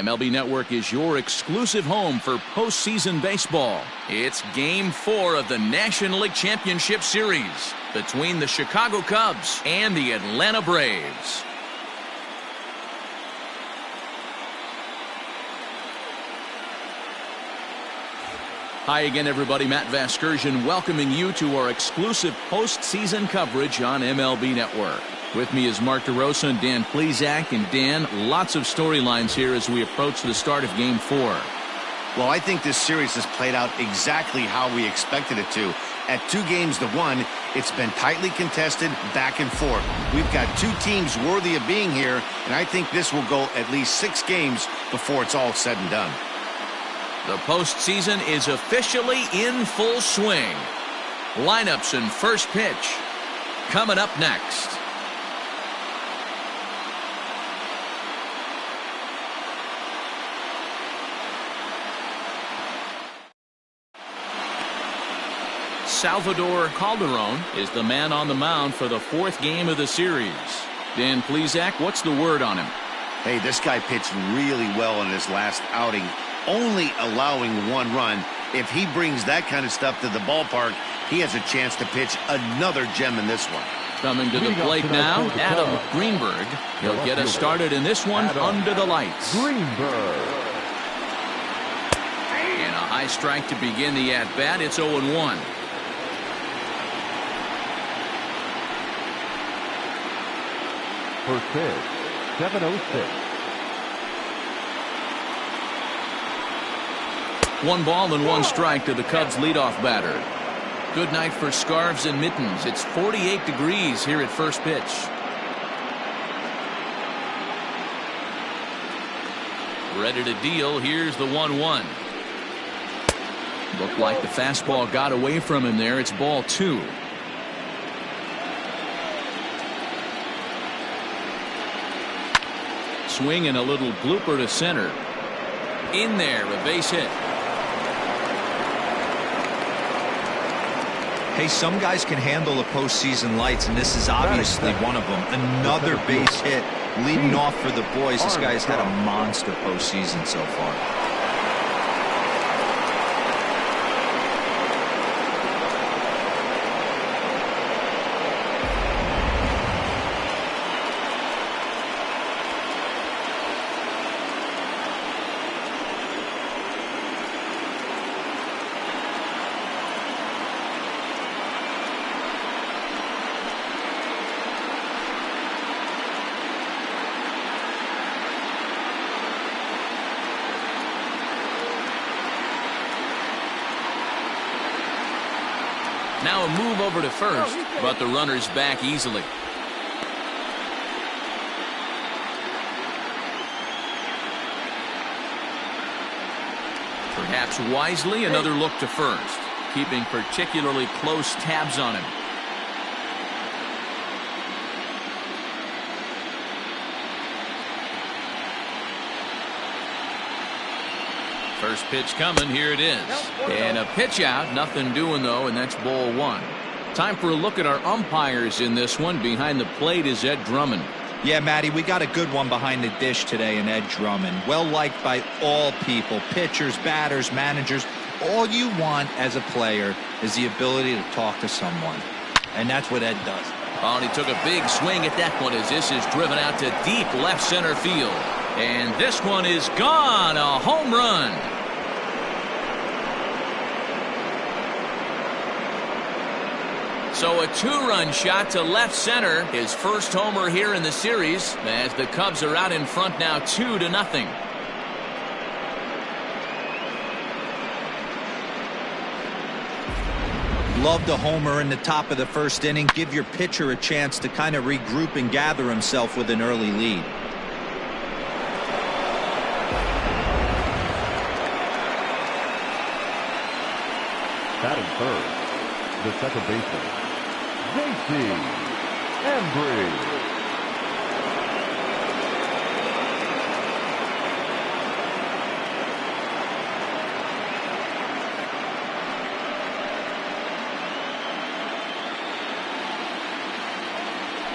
MLB Network is your exclusive home for postseason baseball. It's Game 4 of the National League Championship Series between the Chicago Cubs and the Atlanta Braves. Hi again, everybody. Matt Vasgersian welcoming you to our exclusive postseason coverage on MLB Network. With me is Mark DeRosa and Dan Plesac. And Dan, lots of storylines here as we approach the start of Game 4. Well, I think this series has played out exactly how we expected it to. At 2-1, it's been tightly contested, back and forth. We've got two teams worthy of being here, and I think this will go at least 6 games before it's all said and done. The postseason is officially in full swing. Lineups and first pitch coming up next. Salvador Calderon is the man on the mound for the 4th game of the series. Dan Plesac, what's the word on him? Hey, this guy pitched really well in his last outing, only allowing 1 run. If he brings that kind of stuff to the ballpark, he has a chance to pitch another gem in this one. Coming to the plate now, Adam Greenberg. He'll get us started in this one under the lights. Greenberg. And a high strike to begin the at-bat. It's 0-1. First pitch, 7:06. 1 ball and 1 strike to the Cubs leadoff batter. Good night for scarves and mittens. It's 48 degrees here at first pitch. Ready to deal. Here's the 1-1. Looked like the fastball got away from him there. It's ball 2. Swing and a little blooper to center. In there, a base hit. Hey, some guys can handle the postseason lights, and this is obviously one of them. Another base hit leading off for the boys. This guy's had a monster postseason so far. Now a move over to first, but the runner's back easily. Perhaps wisely, another look to first, keeping particularly close tabs on him. First pitch coming, here it is. And a pitch out, nothing doing though, and that's ball 1. Time for a look at our umpires in this one. Behind the plate is Ed Drummond. Yeah, Matty, we got a good one behind the dish today in Ed Drummond. Well liked by all people, pitchers, batters, managers. All you want as a player is the ability to talk to someone. And that's what Ed does. Oh, and he took a big swing at that one as this is driven out to deep left center field. And this one is gone, a home run. So a 2-run shot to left center, his first homer here in the series, as the Cubs are out in front now 2-0. Love the homer in the top of the first inning. Give your pitcher a chance to kind of regroup and gather himself with an early lead. Batting first, the second baseman, JT Embry.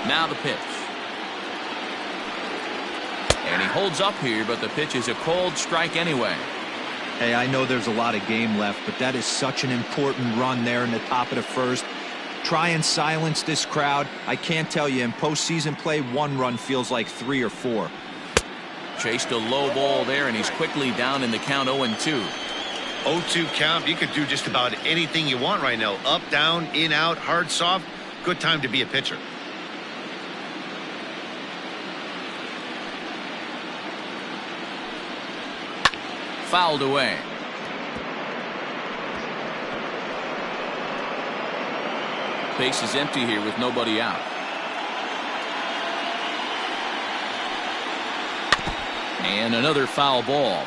Now the pitch. And he holds up here, but the pitch is a cold strike anyway. Hey, I know there's a lot of game left, but that is such an important run there in the top of the first. Try and silence this crowd. I can't tell you, in postseason play, 1 run feels like 3 or 4. Chased a low ball there, and he's quickly down in the count 0-2. 0-2 count. You could do just about anything you want right now. Up, down, in, out, hard, soft. Good time to be a pitcher. Fouled away. Base is empty here with nobody out. And another foul ball.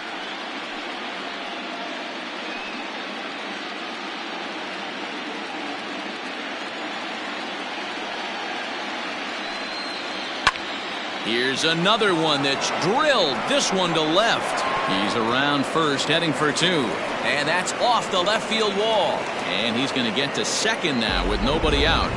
Here's another one that's drilled. This one to left. He's around first, heading for 2. And that's off the left field wall. And he's going to get to second now with nobody out.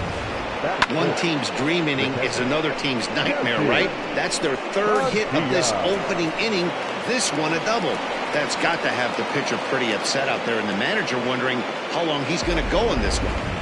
One team's dream inning is another team's nightmare, right? That's their 3rd hit of this opening inning. This one a double. That's got to have the pitcher pretty upset out there, and the manager wondering how long he's going to go in this one.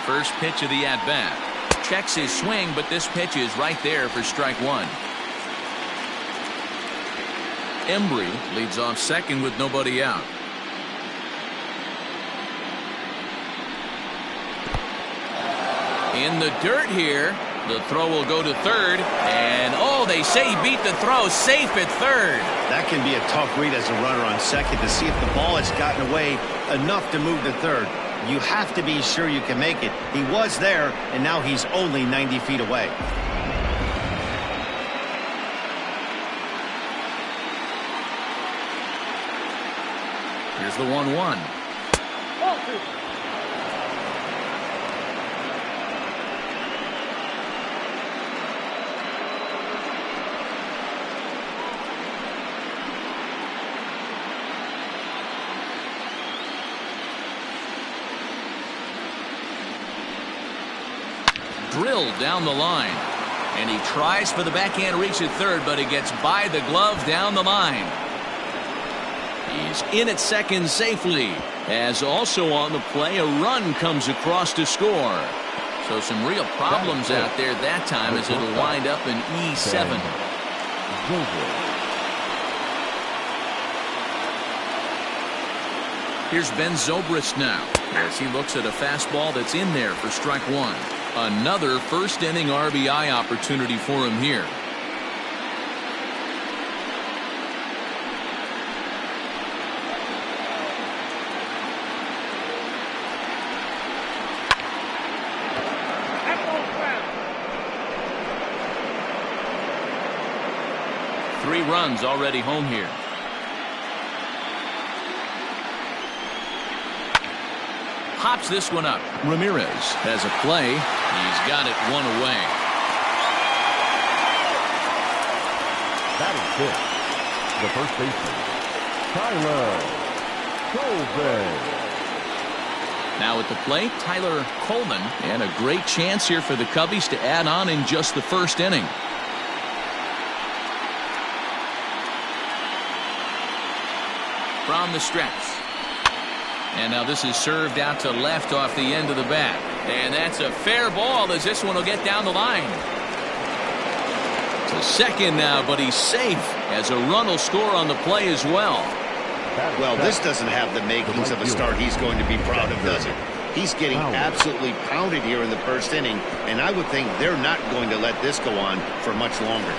First pitch of the at-bat. Checks his swing, but this pitch is right there for strike 1. Embry leads off second with nobody out. In the dirt here. The throw will go to third. And, oh, they say he beat the throw. Safe at third. That can be a tough read as a runner on second to see if the ball has gotten away enough to move to third. You have to be sure you can make it. He was there, and now he's only 90 feet away. Here's the 1-1. Drilled down the line, and he tries for the backhand reach at third, but he gets by the glove down the line. He's in at second safely, as also on the play a run comes across to score. So some real problems out there that time, as it'll wind up in E7. Here's Ben Zobrist now, as he looks at a fastball that's in there for strike 1. Another first inning RBI opportunity for him here. Three runs already home here. Pops this one up. Ramirez has a play. He's got it one away. Batting fifth, the first baseman, Tyler Coleman. Now at the plate, Tyler Coleman, and a great chance here for the Cubbies to add on in just the first inning. From the stretch. And now this is served out to left off the end of the bat. And that's a fair ball, as this one will get down the line. To second now, but he's safe, as a run will score on the play as well. Well, this doesn't have the makings of a start he's going to be proud of, does it? He's getting absolutely pounded here in the first inning, and I would think they're not going to let this go on for much longer.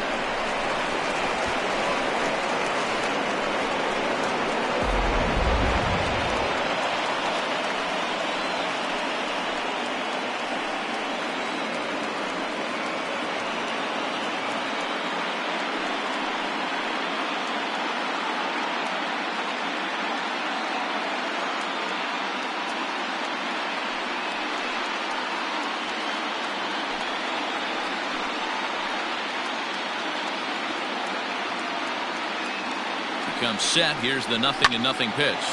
comes set. Here's the 0-0 pitch.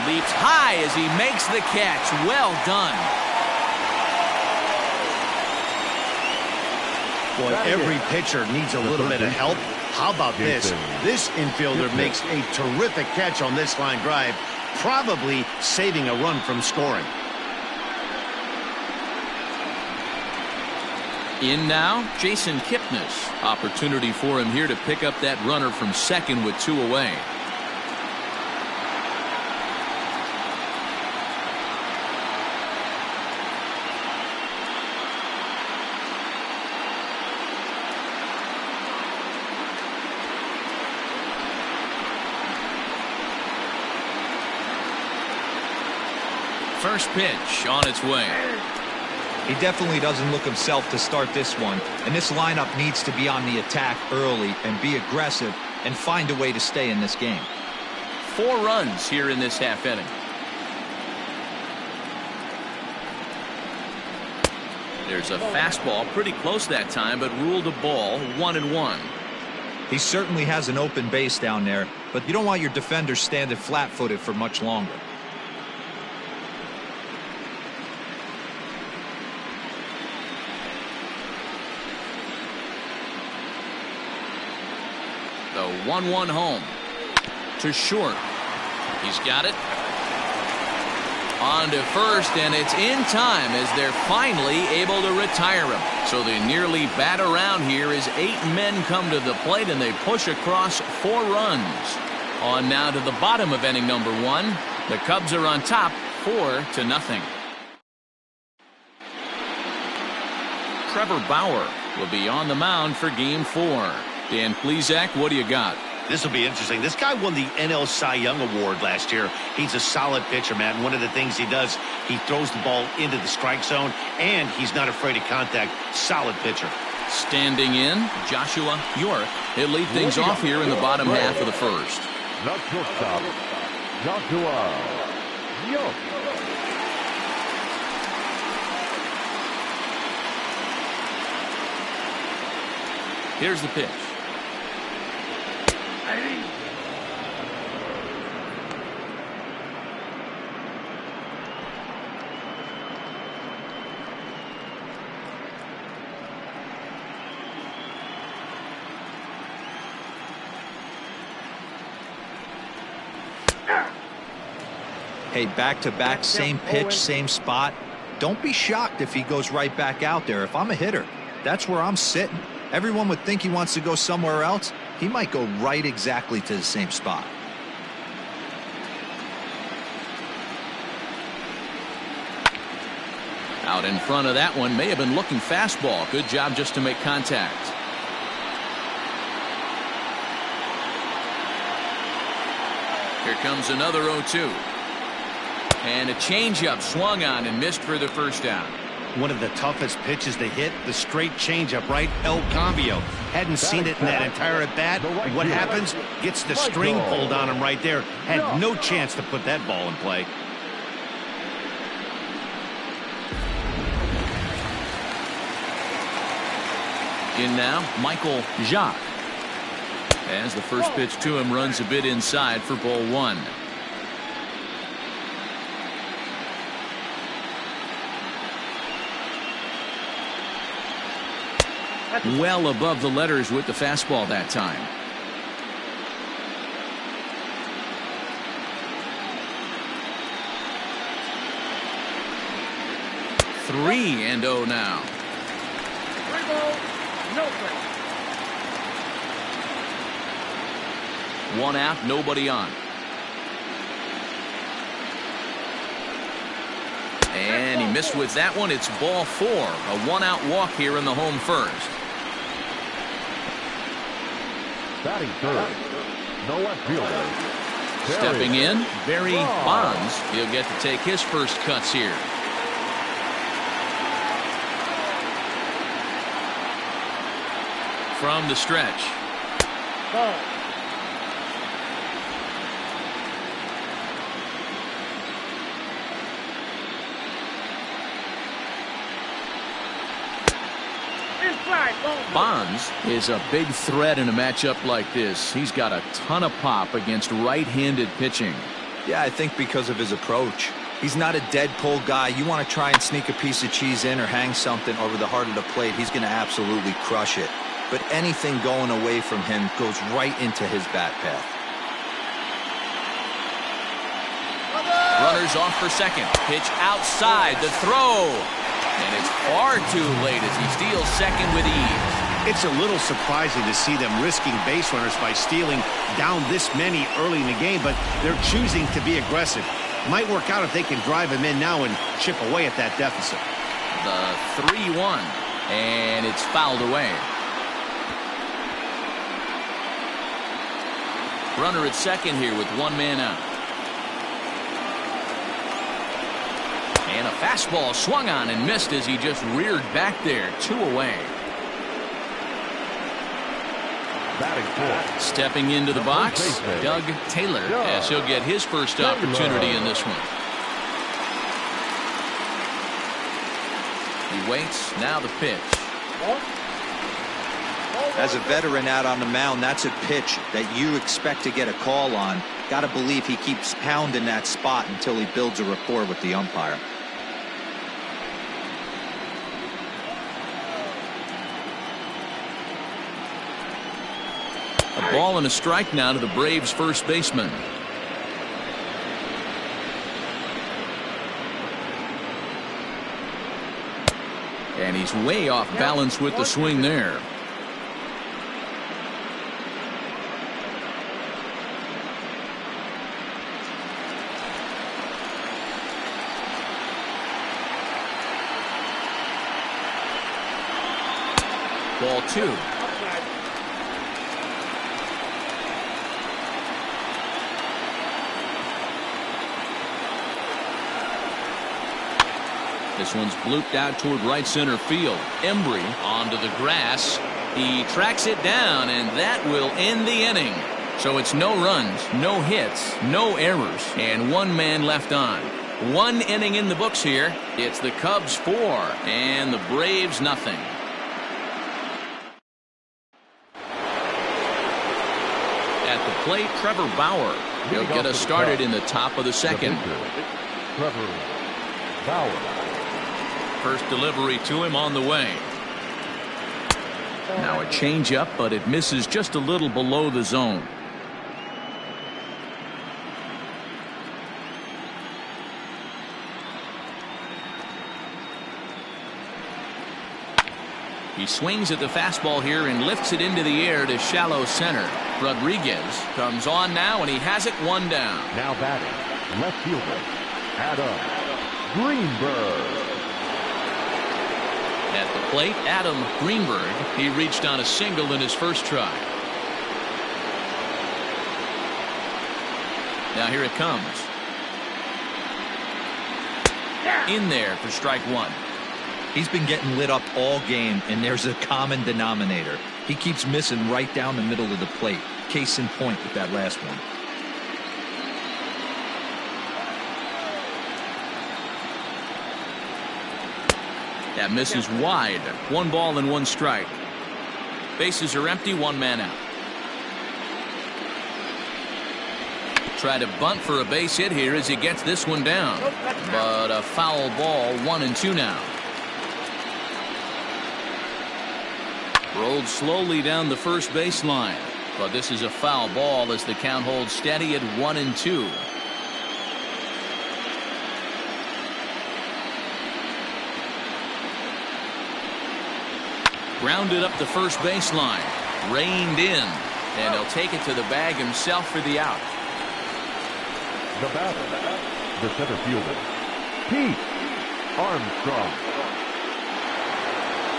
Leaps high as he makes the catch. Well done. Boy, every pitcher needs a little bit of help. How about this? This infielder makes a terrific catch on this line drive, probably saving a run from scoring. In now, Jason Kipnis. Opportunity for him here to pick up that runner from second with 2 away. First pitch on its way. He definitely doesn't look himself to start this one, and this lineup needs to be on the attack early and be aggressive and find a way to stay in this game. 4 runs here in this half inning. There's a fastball pretty close that time, but ruled a ball. 1-1. He certainly has an open base down there, but you don't want your defenders standing flat-footed for much longer. The 1-1 home to short. He's got it. On to first, and it's in time as they're finally able to retire him. So they nearly bat around here as 8 men come to the plate, and they push across 4 runs. On now to the bottom of inning number 1. The Cubs are on top 4-0. Trevor Bauer will be on the mound for game 4. Dan Plesac, what do you got? This will be interesting. This guy won the NL Cy Young Award last year. He's a solid pitcher, man. One of the things he does, he throws the ball into the strike zone, and he's not afraid of contact. Solid pitcher. Standing in, Joshua York. He'll lead things off here in the bottom half of the first. Not shortstop, Joshua York. Here's the pitch. Hey, back-to-back, same pitch, same spot. Don't be shocked if he goes right back out there. If I'm a hitter, that's where I'm sitting. Everyone would think he wants to go somewhere else. He might go right exactly to the same spot. Out in front of that one, may have been looking fastball. Good job just to make contact. Here comes another 0-2. And a changeup swung on and missed for the first down. One of the toughest pitches to hit, the straight changeup, right? El Cambio. Hadn't seen it in that entire at-bat. What happens? Gets the string pulled on him right there. Had no chance to put that ball in play. In now, Michael Jacques. As the first pitch to him runs a bit inside for ball 1. Well above the letters with the fastball that time. Three and 0 now. 3 balls, no strikes. 1 out, nobody on. And he missed with that one. It's ball 4. A 1-out walk here in the home first. Batting third, no left fielder. Stepping in, Barry Bonds. He'll get to take his first cuts here. From the stretch. Ball. Strike, ball. Bonds is a big threat in a matchup like this. He's got a ton of pop against right-handed pitching. Yeah, I think because of his approach. He's not a dead pull guy. You want to try and sneak a piece of cheese in or hang something over the heart of the plate, he's going to absolutely crush it. But anything going away from him goes right into his bat path. Runners off for second. Pitch outside. The throw. And it's far too late as he steals second with ease. It's a little surprising to see them risking base runners by stealing down this many early in the game, but they're choosing to be aggressive. Might work out if they can drive him in now and chip away at that deficit. The 3-1. And it's fouled away. Runner at second here with one man out. And a fastball swung on and missed as he just reared back there. 2 away. Batting fourth. Stepping into the box, Doug Taylor, as he'll get his first opportunity in this one. He waits. Now the pitch. As a veteran out on the mound, that's a pitch that you expect to get a call on. Got to believe he keeps pounding that spot until he builds a rapport with the umpire. A ball and a strike now to the Braves first baseman. And he's way off balance with the swing there. Ball 2. This one's blooped out toward right center field. Embry onto the grass. He tracks it down, and that will end the inning. So it's no runs, no hits, no errors, and one man left on. One inning in the books here. It's the Cubs 4 and the Braves nothing. At the plate, Trevor Bauer. He'll get us started in the top of the second. Trevor Bauer. First delivery to him on the way. Now a changeup, but it misses just a little below the zone. He swings at the fastball here and lifts it into the air to shallow center. Rodriguez comes on now, and he has it one down. Now batting, left fielder, Adam Greenberg. At the plate, Adam Greenberg. He reached on a single in his first try. Now here it comes. In there for strike 1. He's been getting lit up all game, and there's a common denominator. He keeps missing right down the middle of the plate. Case in point with that last one. That misses wide. 1 ball and 1 strike. Bases are empty, 1 man out. Try to bunt for a base hit here as he gets this one down. But a foul ball, 1-2 now. Rolled slowly down the first baseline. But this is a foul ball as the count holds steady at 1-2. Grounded up the first baseline. Reined in. And he'll take it to the bag himself for the out. The batter, the center fielder, Pete Armstrong.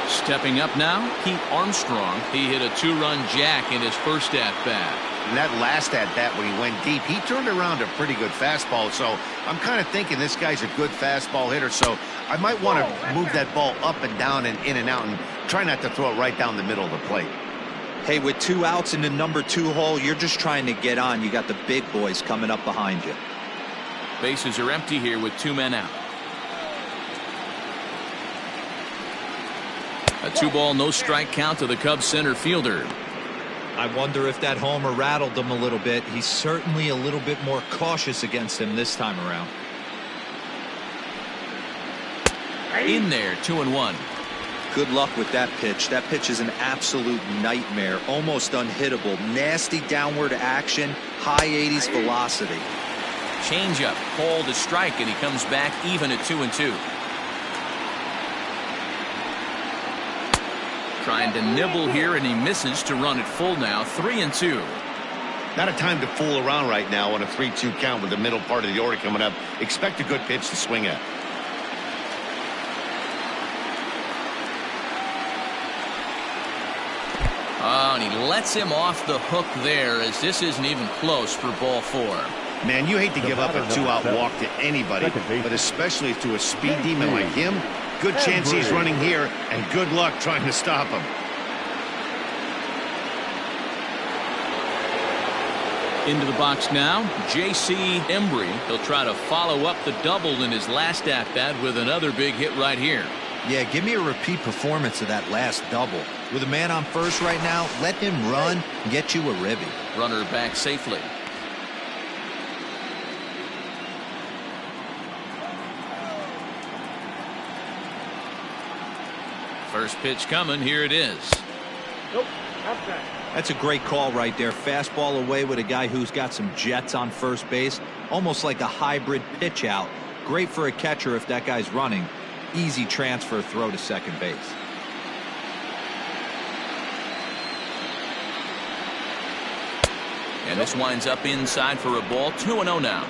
Stepping up now, Pete Armstrong. He hit a 2-run jack in his first at-bat. And that last at-bat when he went deep, he turned around a pretty good fastball. So I'm kind of thinking this guy's a good fastball hitter. So I might want to move that ball up and down and in and out and try not to throw it right down the middle of the plate. Hey, with 2 outs in the number 2 hole, you're just trying to get on. You got the big boys coming up behind you. Bases are empty here with 2 men out. A 2-ball, no strike count to the Cubs center fielder. I wonder if that homer rattled him a little bit. He's certainly a little bit more cautious against him this time around. In there, 2-1. Good luck with that pitch. That pitch is an absolute nightmare. Almost unhittable. Nasty downward action. High 80s velocity. Changeup, called a strike, and he comes back even at 2-2. Trying to nibble here, and he misses to run it full now. 3-2. Not a time to fool around right now on a 3-2 count with the middle part of the order coming up. Expect a good pitch to swing at. Oh, and he lets him off the hook there, as this isn't even close for ball 4. Man, you hate to give up a 2-out walk to anybody, but especially to a speed demon like him. Good chance he's running here, and good luck trying to stop him. Into the box now, J.C. Embry. He'll try to follow up the double in his last at-bat with another big hit right here. Yeah, give me a repeat performance of that last double. With a man on first right now, let him run and get you a ribby. Runner back safely. First pitch coming. Here it is. Nope. Outside. That's a great call right there. Fastball away with a guy who's got some jets on first base. Almost like a hybrid pitch out. Great for a catcher if that guy's running. Easy transfer throw to second base. And this winds up inside for a ball. 2-0 now.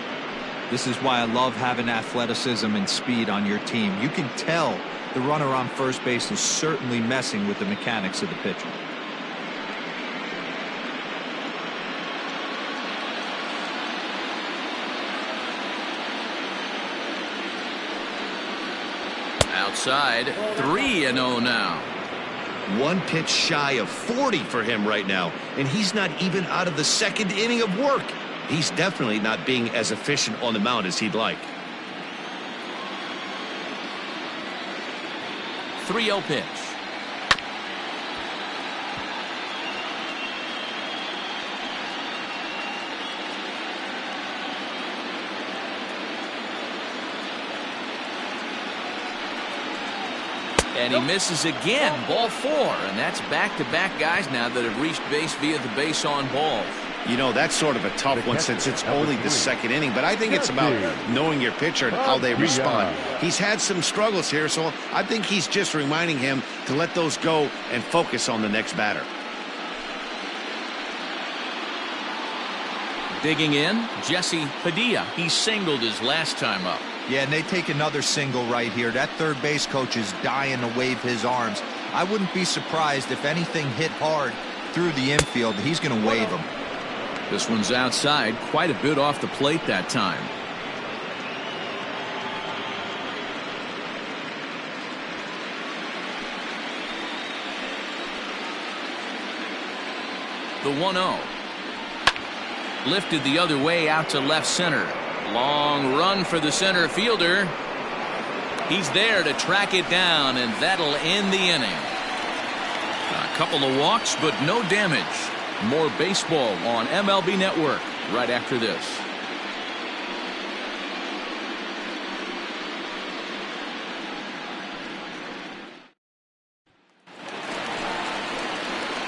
This is why I love having athleticism and speed on your team. You can tell the runner on first base is certainly messing with the mechanics of the pitcher. Outside, 3-0 now. One pitch shy of 40 for him right now, and he's not even out of the second inning of work. He's definitely not being as efficient on the mound as he'd like. 3-0 pitch. And he misses again. Ball 4. And that's back-to-back guys now that have reached base via the base on balls. You know, that's sort of a tough one since it's only the second inning, but I think it's about knowing your pitcher and how they respond. He's had some struggles here, so I think he's just reminding him to let those go and focus on the next batter. Digging in, Jesse Padilla. He singled his last time up. Yeah, and they take another single right here. That third base coach is dying to wave his arms. I wouldn't be surprised if anything hit hard through the infield. He's going to wave them. This one's outside, quite a bit off the plate that time. The 1-0. Lifted the other way out to left center. Long run for the center fielder. He's there to track it down, and that'll end the inning. A couple of walks, but no damage. More baseball on MLB Network right after this.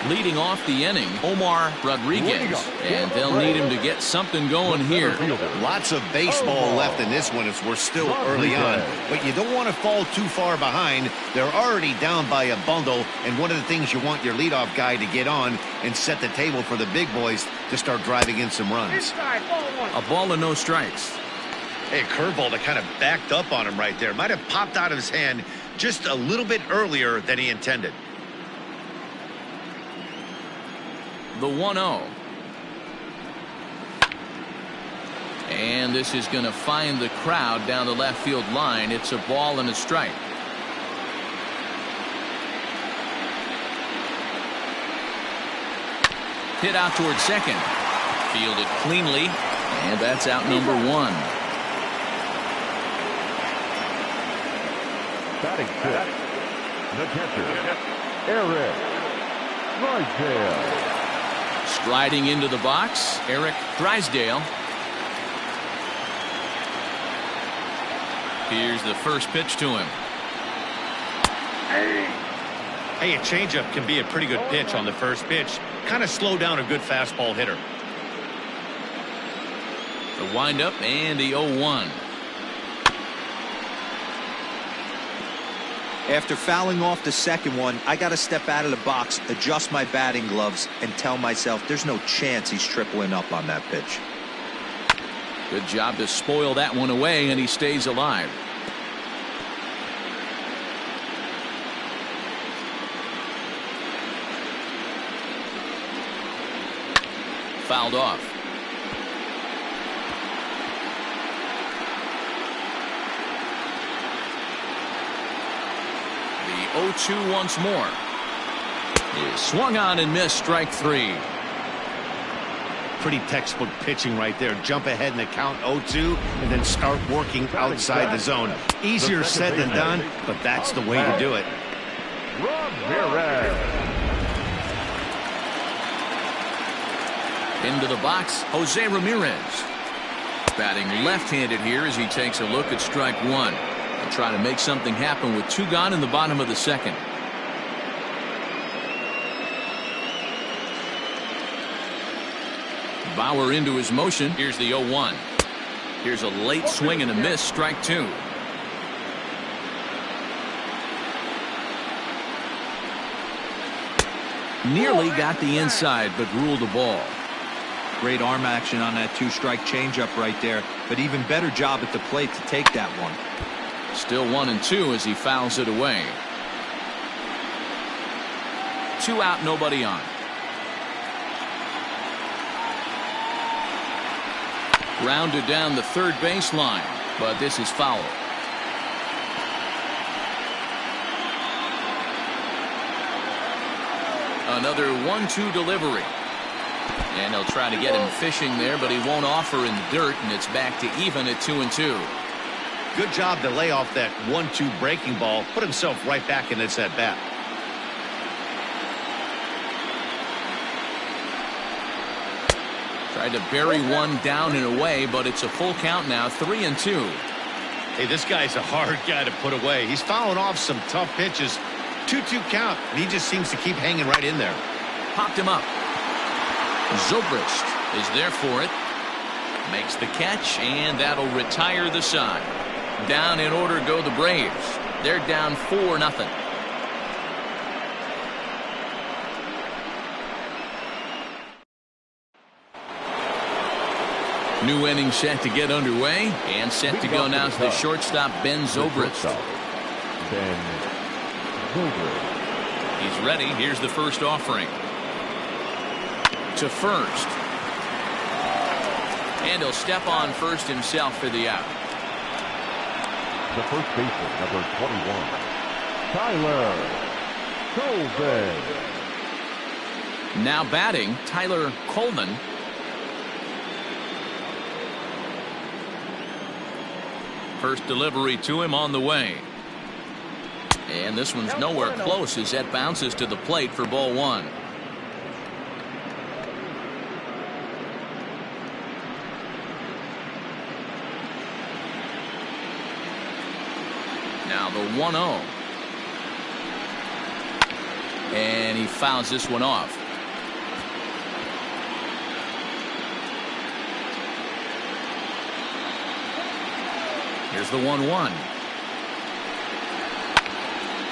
Leading off the inning, Omar Rodriguez, and they'll need him to get something going here. Lots of baseball left in this one as we're still early on, but you don't want to fall too far behind. They're already down by a bundle, and one of the things you want your leadoff guy to get on and set the table for the big boys to start driving in some runs. A ball and no strikes. Hey, a curveball that kind of backed up on him right there. Might have popped out of his hand just a little bit earlier than he intended. The 1-0. And this is going to find the crowd down the left field line. It's a ball and a strike. Hit out towards second. Fielded cleanly. And that's out number 1. Batting fifth, The catcher, Eric Drysdale. Striding into the box, Eric Drysdale. Here's the first pitch to him. Hey, a changeup can be a pretty good pitch on the first pitch. Kind of slow down a good fastball hitter. The windup and the 0-1. After fouling off the second one, I got to step out of the box, adjust my batting gloves, and tell myself there's no chance he's tripling up on that pitch. Good job to spoil that one away, and he stays alive. Fouled off. The 0-2 once more. Is swung on and missed, strike three. Pretty textbook pitching right there. Jump ahead in the count 0-2 and then start working outside the zone. Easier said than done, but that's the way to do it. Ramirez. Into the box, Jose Ramirez. Batting left-handed here as he takes a look at strike one. And try to make something happen with two gone in the bottom of the second. Bauer into his motion. Here's the 0-1. Here's a late swing and a miss, strike two. Nearly got the inside, but ruled the ball. Great arm action on that two-strike changeup right there, but even better job at the plate to take that one. Still 1-2 as he fouls it away. 2 out, nobody on. Grounded down the third baseline, but this is foul. Another 1-2 delivery. And he'll try to get him fishing there, but he won't offer in the dirt, and it's back to even at 2-2. Good job to lay off that 1-2 breaking ball. Put himself right back in this at bat. Tried to bury one down and away, but it's a full count now, 3-2. Hey, this guy's a hard guy to put away. He's fouling off some tough pitches. 2-2 count, and he just seems to keep hanging right in there. Popped him up. Zobrist is there for it. Makes the catch, and that'll retire the side. Down in order go the Braves. They're down 4-0. New inning set to get underway, and set to go now to the shortstop, Ben Zobrist. Ben Zobrist. He's ready. Here's the first offering. To first. And he'll step on first himself for the out. The first baseman, number 21, Tyler Colvin. Now batting, Tyler Coleman. First delivery to him on the way. And this one's nowhere close as that bounces to the plate for ball one. Now the 1-0. And he fouls this one off. Here's the 1-1.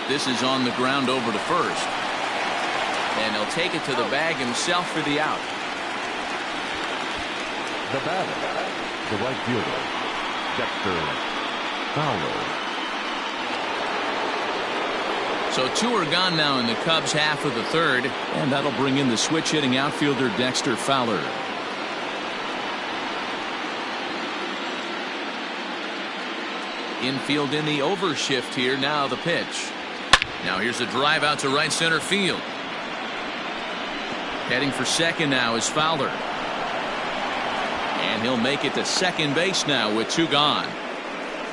This is on the ground over to first. And he'll take it to the bag himself for the out. The batter, the right fielder, Dexter Fowler. So 2 are gone now in the Cubs' half of the third, and that'll bring in the switch hitting outfielder Dexter Fowler. Infield in the overshift here. Now the pitch. Now here's a drive out to right center field. Heading for second now is Fowler. And he'll make it to second base now with 2 gone.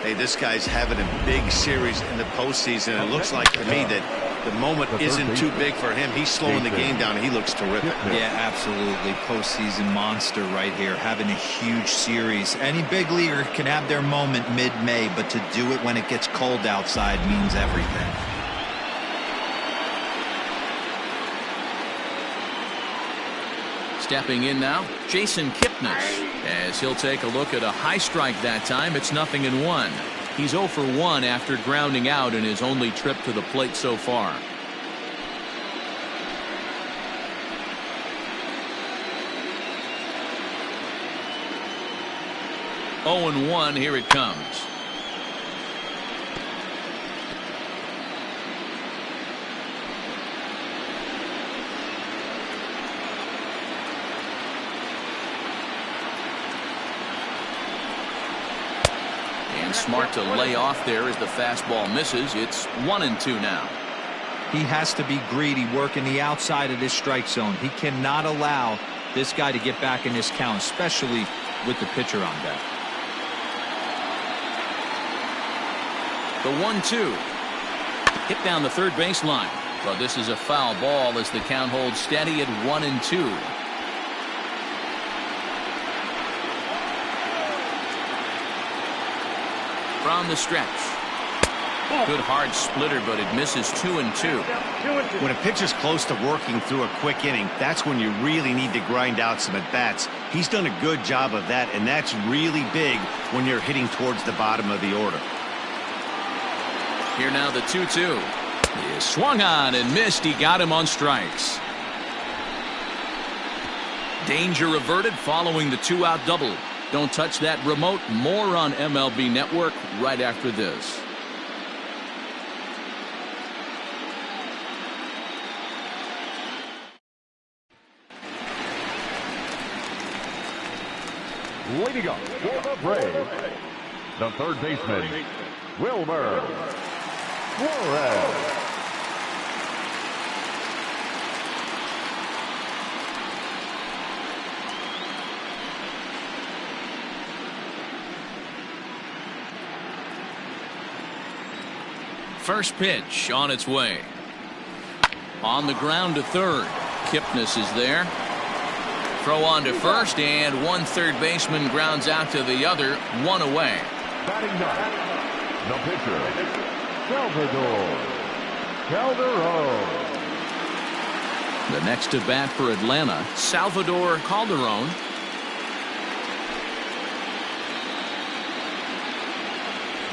Hey, this guy's having a big series in the postseason. It looks like to me that the moment isn't too big for him. He's slowing the game down, and he looks terrific. Yeah, absolutely. Postseason monster right here, having a huge series. Any big leaguer can have their moment mid-May, but to do it when it gets cold outside means everything. Stepping in now, Jason Kipnis, as he'll take a look at a high strike that time. It's 0-1. He's 0 for 1 after grounding out in his only trip to the plate so far. Oh and 1, here it comes. Smart to lay off there as the fastball misses. It's 1-2 now. He has to be greedy, working the outside of this strike zone. He cannot allow this guy to get back in this count, especially with the pitcher on deck. The 1-2 hit down the third baseline, but this is a foul ball as the count holds steady at 1-2. From the stretch. Good hard splitter, but it misses 2-2. When a pitcher's close to working through a quick inning, that's when you really need to grind out some at-bats. He's done a good job of that, and that's really big when you're hitting towards the bottom of the order. Here now the 2-2. He is swung on and missed. He got him on strikes. Danger averted following the 2-out double. Don't touch that remote. More on MLB Network right after this. Leading up for the Braves, the third baseman, Wilmer Flores. First pitch on its way. On the ground to third. Kipnis is there. Throw on to first, and one third baseman grounds out to the other. One away. Batting ninth, the pitcher, Salvador Calderon. The next to bat for Atlanta, Salvador Calderon.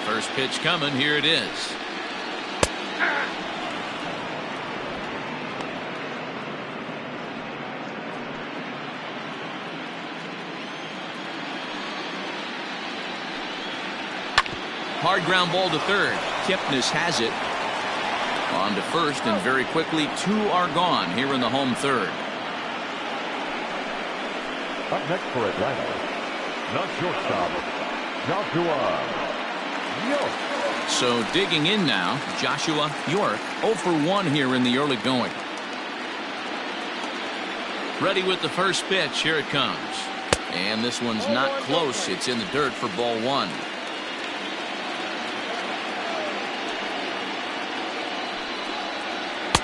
First pitch coming. Here it is. Hard ground ball to third. Kipnis has it. On to first, and very quickly 2 are gone here in the home third. Up next for Atlanta, the shortstop, Joshua York. So digging in now, Joshua York 0 for 1 here in the early going. Ready with the first pitch. Here it comes. And this one's not close. It's in the dirt for ball 1.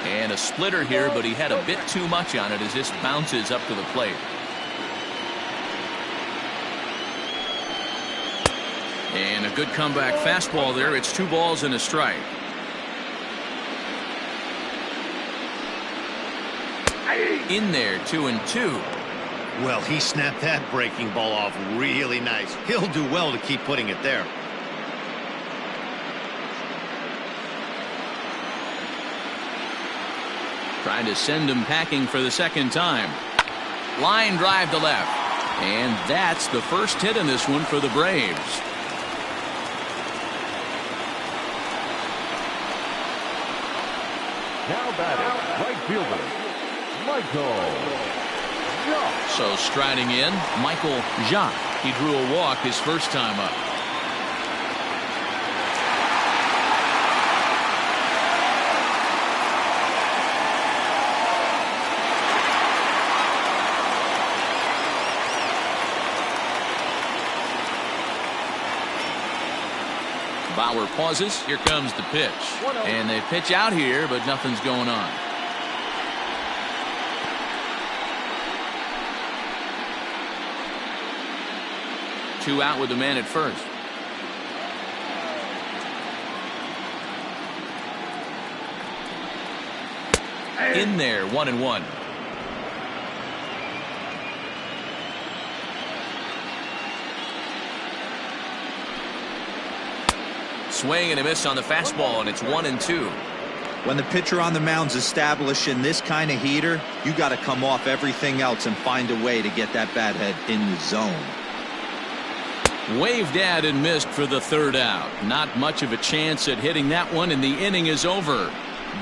And a splitter here, but he had a bit too much on it as this bounces up to the plate. And a good comeback fastball there. It's 2 balls and a strike. In there, 2-2. Well, he snapped that breaking ball off really nice. He'll do well to keep putting it there. Trying to send him packing for the second time. Line drive to left. And that's the first hit in this one for the Braves. Now batting, right fielder, Michael Jacques. So striding in, Michael Jacques. He drew a walk his first time up. Bauer pauses. Here comes the pitch. And they pitch out here, but nothing's going on. Two out with the man at first. In there, 1-1. Swing and a miss on the fastball, and it's 1-2. When the pitcher on the mound's establishing this kind of heater, you got to come off everything else and find a way to get that bat head in the zone. Waved at and missed for the third out. Not much of a chance at hitting that one, and the inning is over.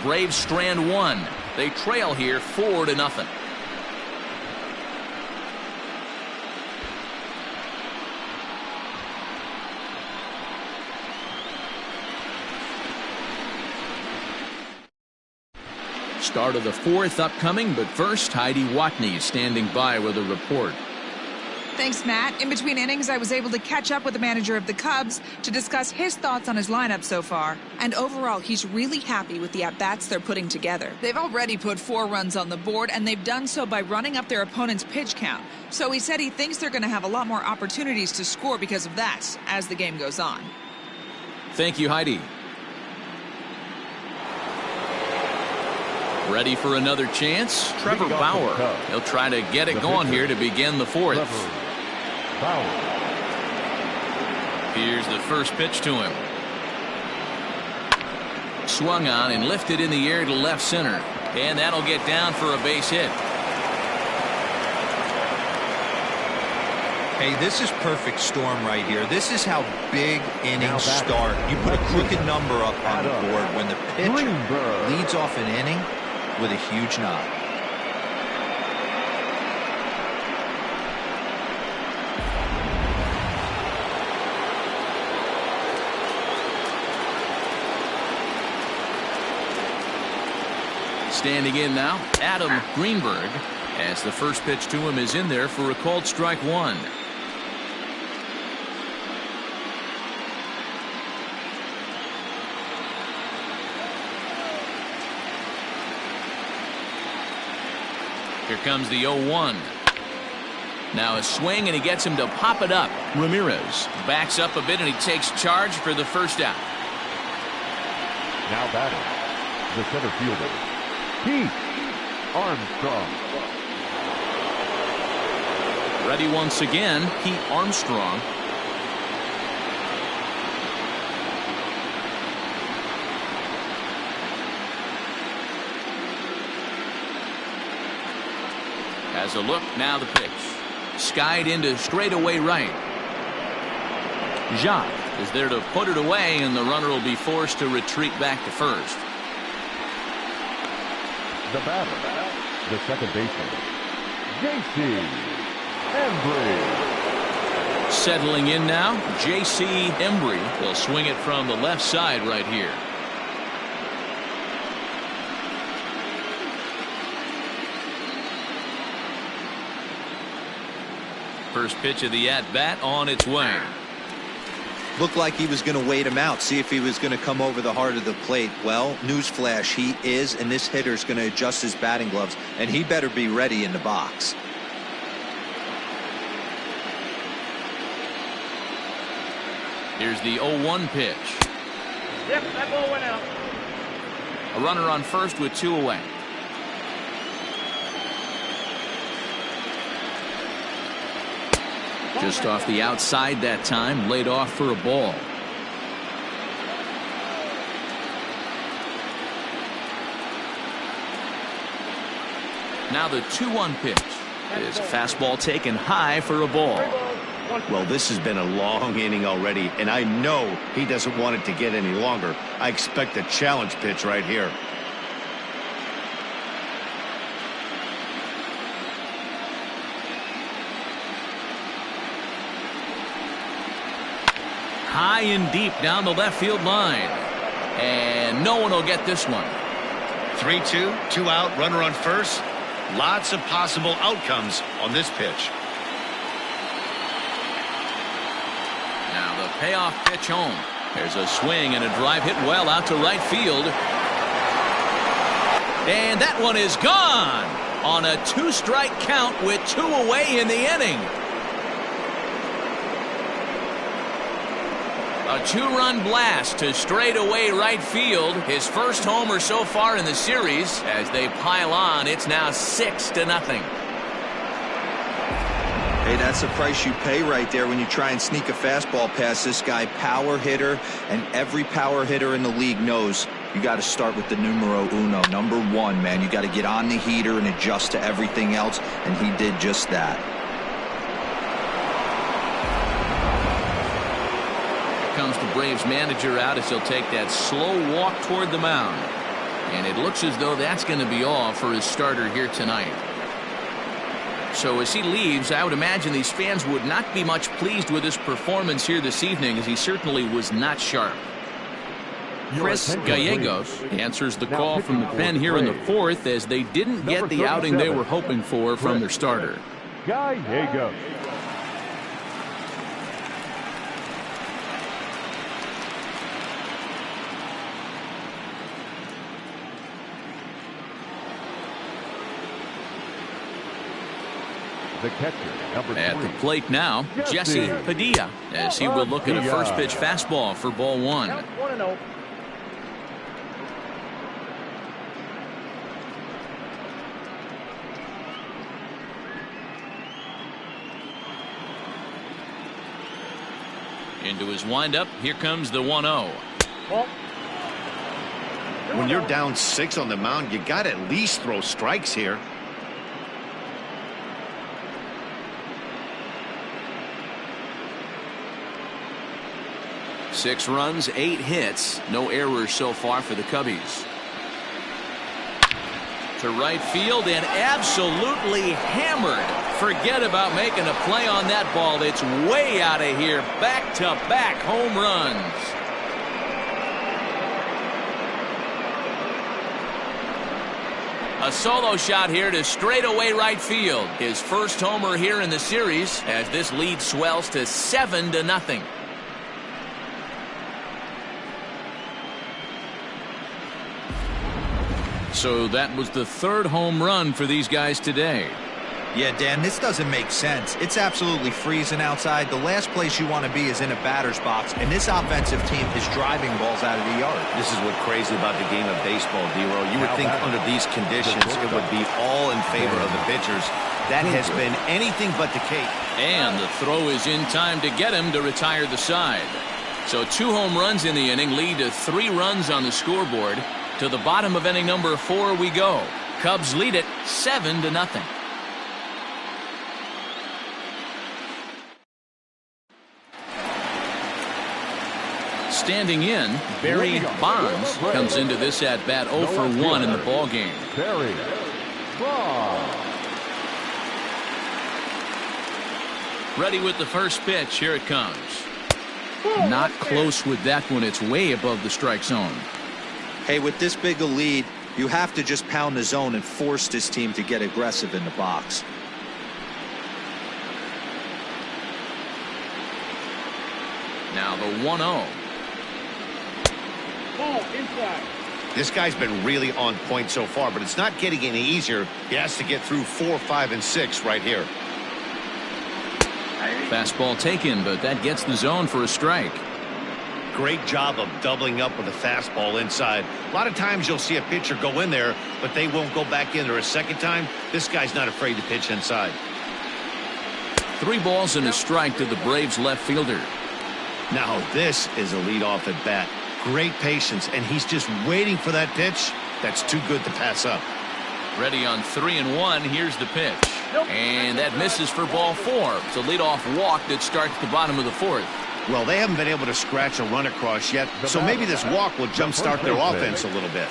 Braves strand one. They trail here 4-0. Start of the fourth upcoming, but first, Heidi Watney standing by with a report. Thanks, Matt. In between innings, I was able to catch up with the manager of the Cubs to discuss his thoughts on his lineup so far. And overall, he's really happy with the at-bats they're putting together. They've already put 4 runs on the board, and they've done so by running up their opponent's pitch count. So he said he thinks they're going to have a lot more opportunities to score because of that as the game goes on. Thank you, Heidi. Ready for another chance? Trevor Bauer. He'll try to get it going here to begin the fourth. Here's the first pitch to him. Swung on and lifted in the air to left center. And that'll get down for a base hit. Hey, this is perfect storm right here. This is how big innings start. You put a crooked number up on the board when the pitcher leads off an inning with a huge knock. Standing in now, Adam Greenberg, as the first pitch to him is in there for a called strike one. Here comes the 0-1. Now a swing, and he gets him to pop it up. Ramirez backs up a bit, and he takes charge for the first out. Now batting, the center fielder, Pete Armstrong. Ready once again, Pete Armstrong. Has a look, now the pitch. Skied into straightaway right. Jacques is there to put it away, and the runner will be forced to retreat back to first. The batter, the second baseman, J.C. Embry. Settling in now, J.C. Embry. He'll swing it from the left side right here. First pitch of the at-bat on its way. Looked like he was going to wait him out, see if he was going to come over the heart of the plate. Well, newsflash, he is, and this hitter's going to adjust his batting gloves, and he better be ready in the box. Here's the 0-1 pitch. Yep, that ball went out. A runner on first with 2 away. Just off the outside that time, laid off for a ball. Now the 2-1 pitch is a fastball taken high for a ball. Well, this has been a long inning already, and I know he doesn't want it to get any longer. I expect a challenge pitch right here. High and deep down the left field line. And no one will get this one. 3-2, 2 out, runner on first. Lots of possible outcomes on this pitch. Now the payoff pitch home. There's a swing and a drive hit well out to right field. And that one is gone on a 2-strike count with 2 away in the inning. A 2-run blast to straightaway right field. His first homer so far in the series. As they pile on, it's now 6-0. Hey, that's the price you pay right there when you try and sneak a fastball past this guy. Power hitter, and every power hitter in the league knows you got to start with the numero uno, number 1, man. You got to get on the heater and adjust to everything else, and he did just that. Here comes the Braves manager out as he'll take that slow walk toward the mound. And it looks as though that's going to be all for his starter here tonight. So as he leaves, I would imagine these fans would not be much pleased with his performance here this evening, as he certainly was not sharp. Chris Gallegos answers the call from the pen here in the 4th, as they didn't get the outing they were hoping for from their starter. Gallegos. The catcher, number 3. At the plate now, Jesse Padilla, as he will look at a first pitch fastball for ball 1. 1-0. Into his windup, here comes the 1-0. When you're down 6 on the mound, you got to at least throw strikes here. Six runs, 8 hits, no errors so far for the Cubbies. To right field and absolutely hammered. Forget about making a play on that ball. It's way out of here. Back-to-back home runs. A solo shot here to straightaway right field. His first homer here in the series, as this lead swells to 7-0. So that was the 3rd home run for these guys today. Yeah, Dan, this doesn't make sense. It's absolutely freezing outside. The last place you want to be is in a batter's box, and this offensive team is driving balls out of the yard. This is what's crazy about the game of baseball, D-Roll. You would think under these conditions it would be all in favor of the pitchers. That has been anything but the case. And the throw is in time to get him to retire the side. So 2 home runs in the inning lead to 3 runs on the scoreboard. To the bottom of inning number 4 we go. Cubs lead it 7-0. Standing in, Barry Bonds comes into this at bat 0 for 1 in the ball game. Barry Bonds. Ready with the first pitch. Here it comes. Not close with that one. It's way above the strike zone. Hey, with this big a lead, you have to just pound the zone and force this team to get aggressive in the box. Now the 1-0. Ball inside. this guy's been really on point so far, but it's not getting any easier. He has to get through 4, 5, and 6 right here. Fastball taken, but that gets the zone for a strike. Great job of doubling up with a fastball inside. A lot of times you'll see a pitcher go in there, but they won't go back in there a second time. This guy's not afraid to pitch inside. 3 balls and a strike to the Braves left fielder. Now this is a leadoff at bat. Great patience, and he's just waiting for that pitch. That's too good to pass up. Ready on 3-1. Here's the pitch. And that misses for ball 4. It's a leadoff walk that starts the bottom of the 4th. Well, they haven't been able to scratch a run across yet, so maybe this walk will jumpstart their offense a little bit.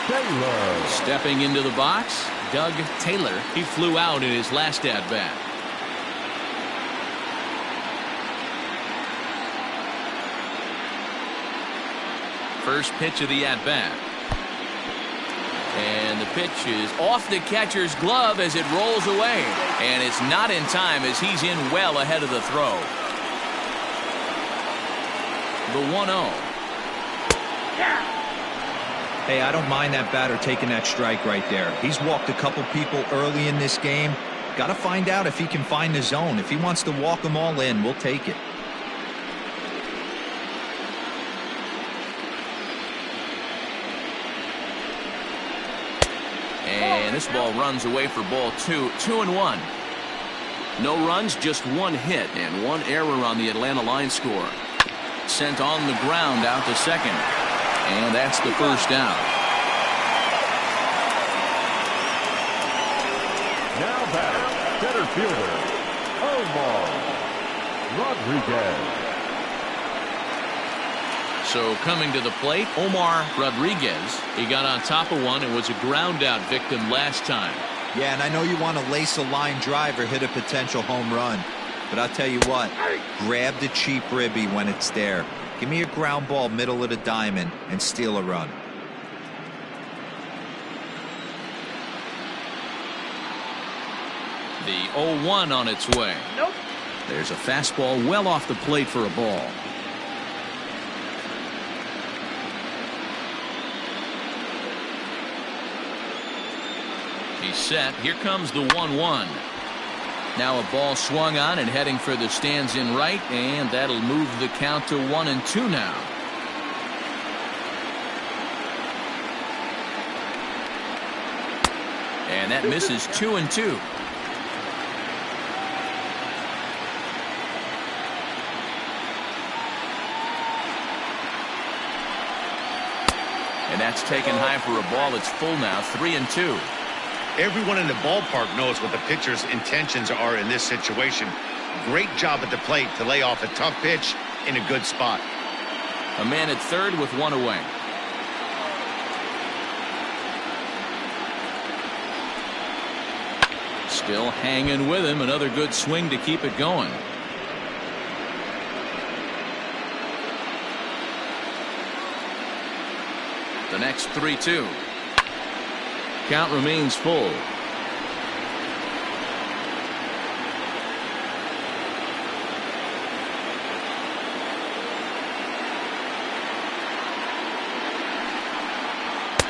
Taylor. Stepping into the box, Doug Taylor. He flew out in his last at-bat. First pitch of the at-bat. And the pitch is off the catcher's glove as it rolls away. And it's not in time as he's in well ahead of the throw. the 1-0. Hey, I don't mind that batter taking that strike right there. He's walked a couple people early in this game. Got to find out if he can find the zone. If he wants to walk them all in, we'll take it. And this ball runs away for ball 2. 2-1. No runs, just one hit and one error on the Atlanta line score. Sent on the ground out to second. And that's the first out. Now batter, center fielder, Omar Rodriguez. So coming to the plate, Omar Rodriguez. He got on top of one and was a ground out victim last time. Yeah, and I know you want to lace a line drive or hit a potential home run. But I'll tell you what, grab the cheap ribby when it's there. Give me a ground ball middle of the diamond and steal a run. The 0-1 on its way. Nope. There's a fastball well off the plate for a ball. He's set. Here comes the 1-1. Now a ball swung on and heading for the stands in right, and that'll move the count to 1-2 now. And that misses 2-2. And that's taken high for a ball. It's full now, 3-2. Everyone in the ballpark knows what the pitcher's intentions are in this situation. Great job at the plate to lay off a tough pitch in a good spot. A man at third with one away. Still hanging with him. Another good swing to keep it going. The next 3-2. Count remains full.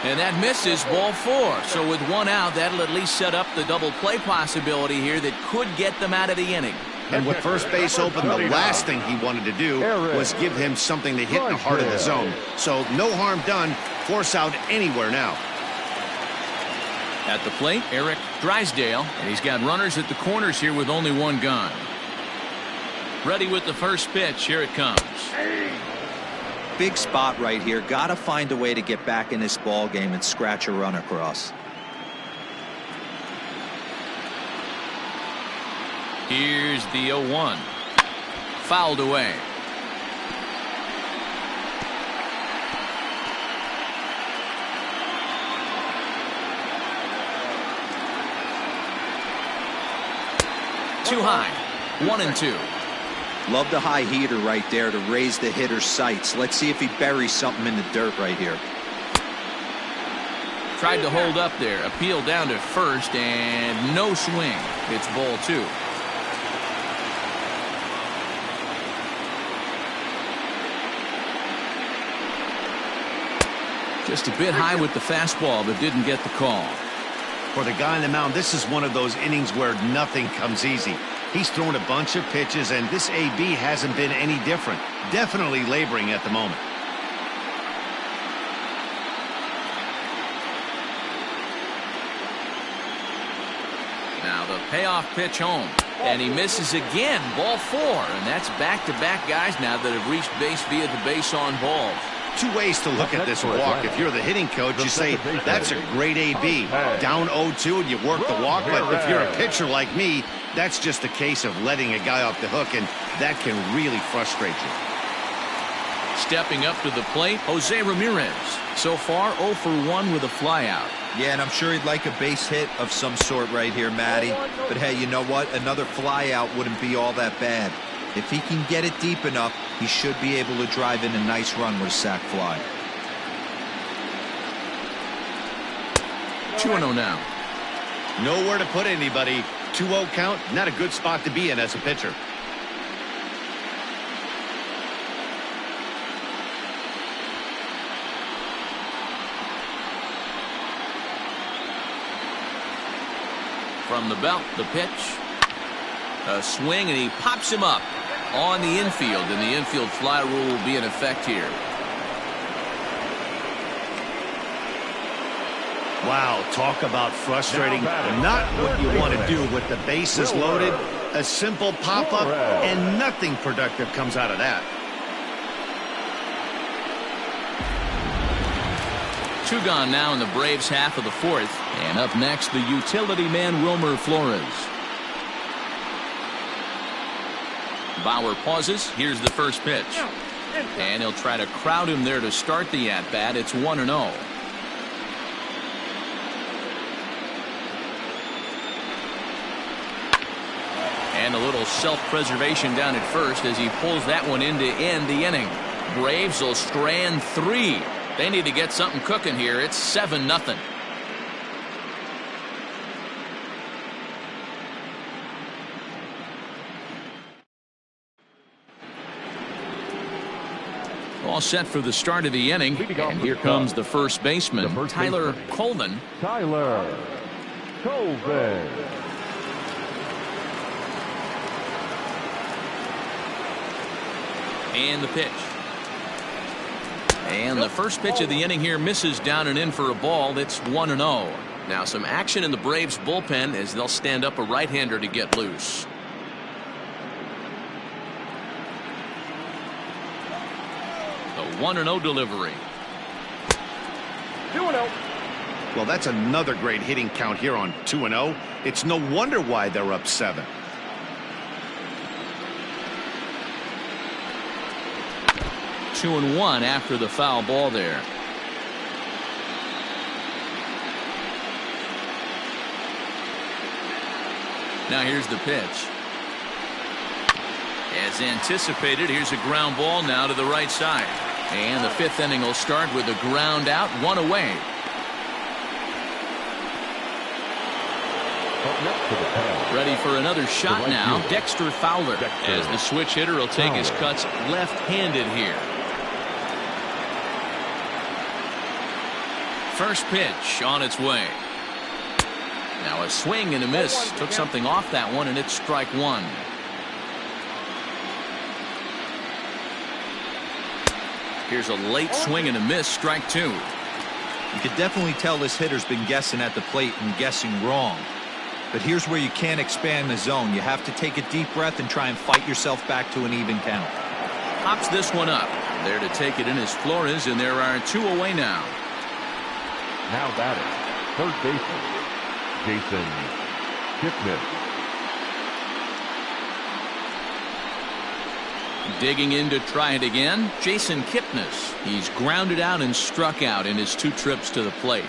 And that misses, ball 4. So with one out, that'll at least set up the double play possibility here that could get them out of the inning. And with first base open, the last thing he wanted to do was give him something to hit in the heart of the zone. So no harm done. Force out anywhere now. At the plate, Eric Drysdale, and he's got runners at the corners here with only one gone. Ready with the first pitch. Here it comes. Big spot right here. Got to find a way to get back in this ball game and scratch a run across. Here's the 0-1. Fouled away. Too high. 1-2. Love the high heater right there to raise the hitter's sights. Let's see if he buries something in the dirt right here. Tried to hold up there. Appeal down to first and no swing. It's ball 2. Just a bit high with the fastball, but didn't get the call. For the guy on the mound, this is one of those innings where nothing comes easy. He's thrown a bunch of pitches, and this AB hasn't been any different. Definitely laboring at the moment. Now the payoff pitch home. And he misses again. Ball 4. And that's back-to-back guys now that have reached base via the base on balls. Two ways to look at this walk. If you're the hitting coach, you say, that's a great AB. Down 0-2 and you work the walk. But if you're a pitcher like me, that's just a case of letting a guy off the hook, and that can really frustrate you. Stepping up to the plate, Jose Ramirez. So far, 0 for 1 with a flyout. Yeah, and I'm sure he'd like a base hit of some sort right here, Matty. But hey, you know what? Another flyout wouldn't be all that bad. If he can get it deep enough, he should be able to drive in a nice run with a sac fly. 2-0 now. Nowhere to put anybody. 2-0 count, not a good spot to be in as a pitcher. From the belt, the pitch. A swing, and he pops him up on the infield, and the infield fly rule will be in effect here. Wow, talk about frustrating. Not what you want to do with the bases loaded. A simple pop-up, and nothing productive comes out of that. Two gone now in the Braves' half of the fourth. And up next, the utility man, Wilmer Flores. Bauer pauses. Here's the first pitch. And he'll try to crowd him there to start the at-bat. It's 1-0. And a little self-preservation down at first as he pulls that one in to end the inning. Braves will strand 3. They need to get something cooking here. It's 7-0. All set for the start of the inning. And here comes the first baseman, Tyler Colvin. Tyler Colvin. And the pitch. And the first pitch of the inning here misses down and in for a ball. It's 1-0. Now some action in the Braves bullpen as they'll stand up a right-hander to get loose. The 1-0 delivery. 2-0. Well, that's another great hitting count here on 2-0. It's no wonder why they're up 7. 2-1 after the foul ball there. Now here's the pitch. As anticipated, here's a ground ball now to the right side. And the 5th inning will start with a ground out, 1 away. Ready for another shot now, Dexter Fowler. As the switch hitter will take his cuts left-handed here. First pitch on its way. Now a swing and a miss. Took something off that one, and it's strike 1. Here's a late swing and a miss, strike 2. You could definitely tell this hitter's been guessing at the plate and guessing wrong. But here's where you can't expand the zone. You have to take a deep breath and try and fight yourself back to an even count. Pops this one up. There to take it in is Flores, and there are 2 away now. Now batting, third baseman, Jason Kipnis. Digging in to try it again, Jason Kipnis. He's grounded out and struck out in his 2 trips to the plate.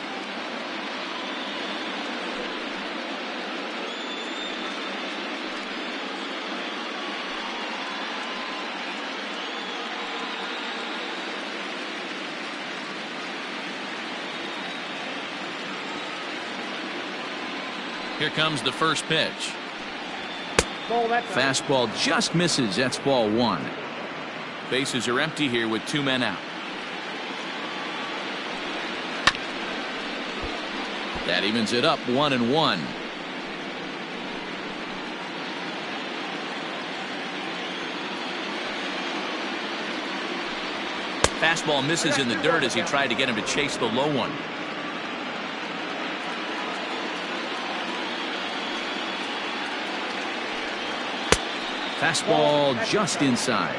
Here comes the first pitch. Fastball just misses. That's ball 1. Bases are empty here with 2 men out. That evens it up, 1-1. Fastball misses in the dirt as he tried to get him to chase the low one. Fastball just inside.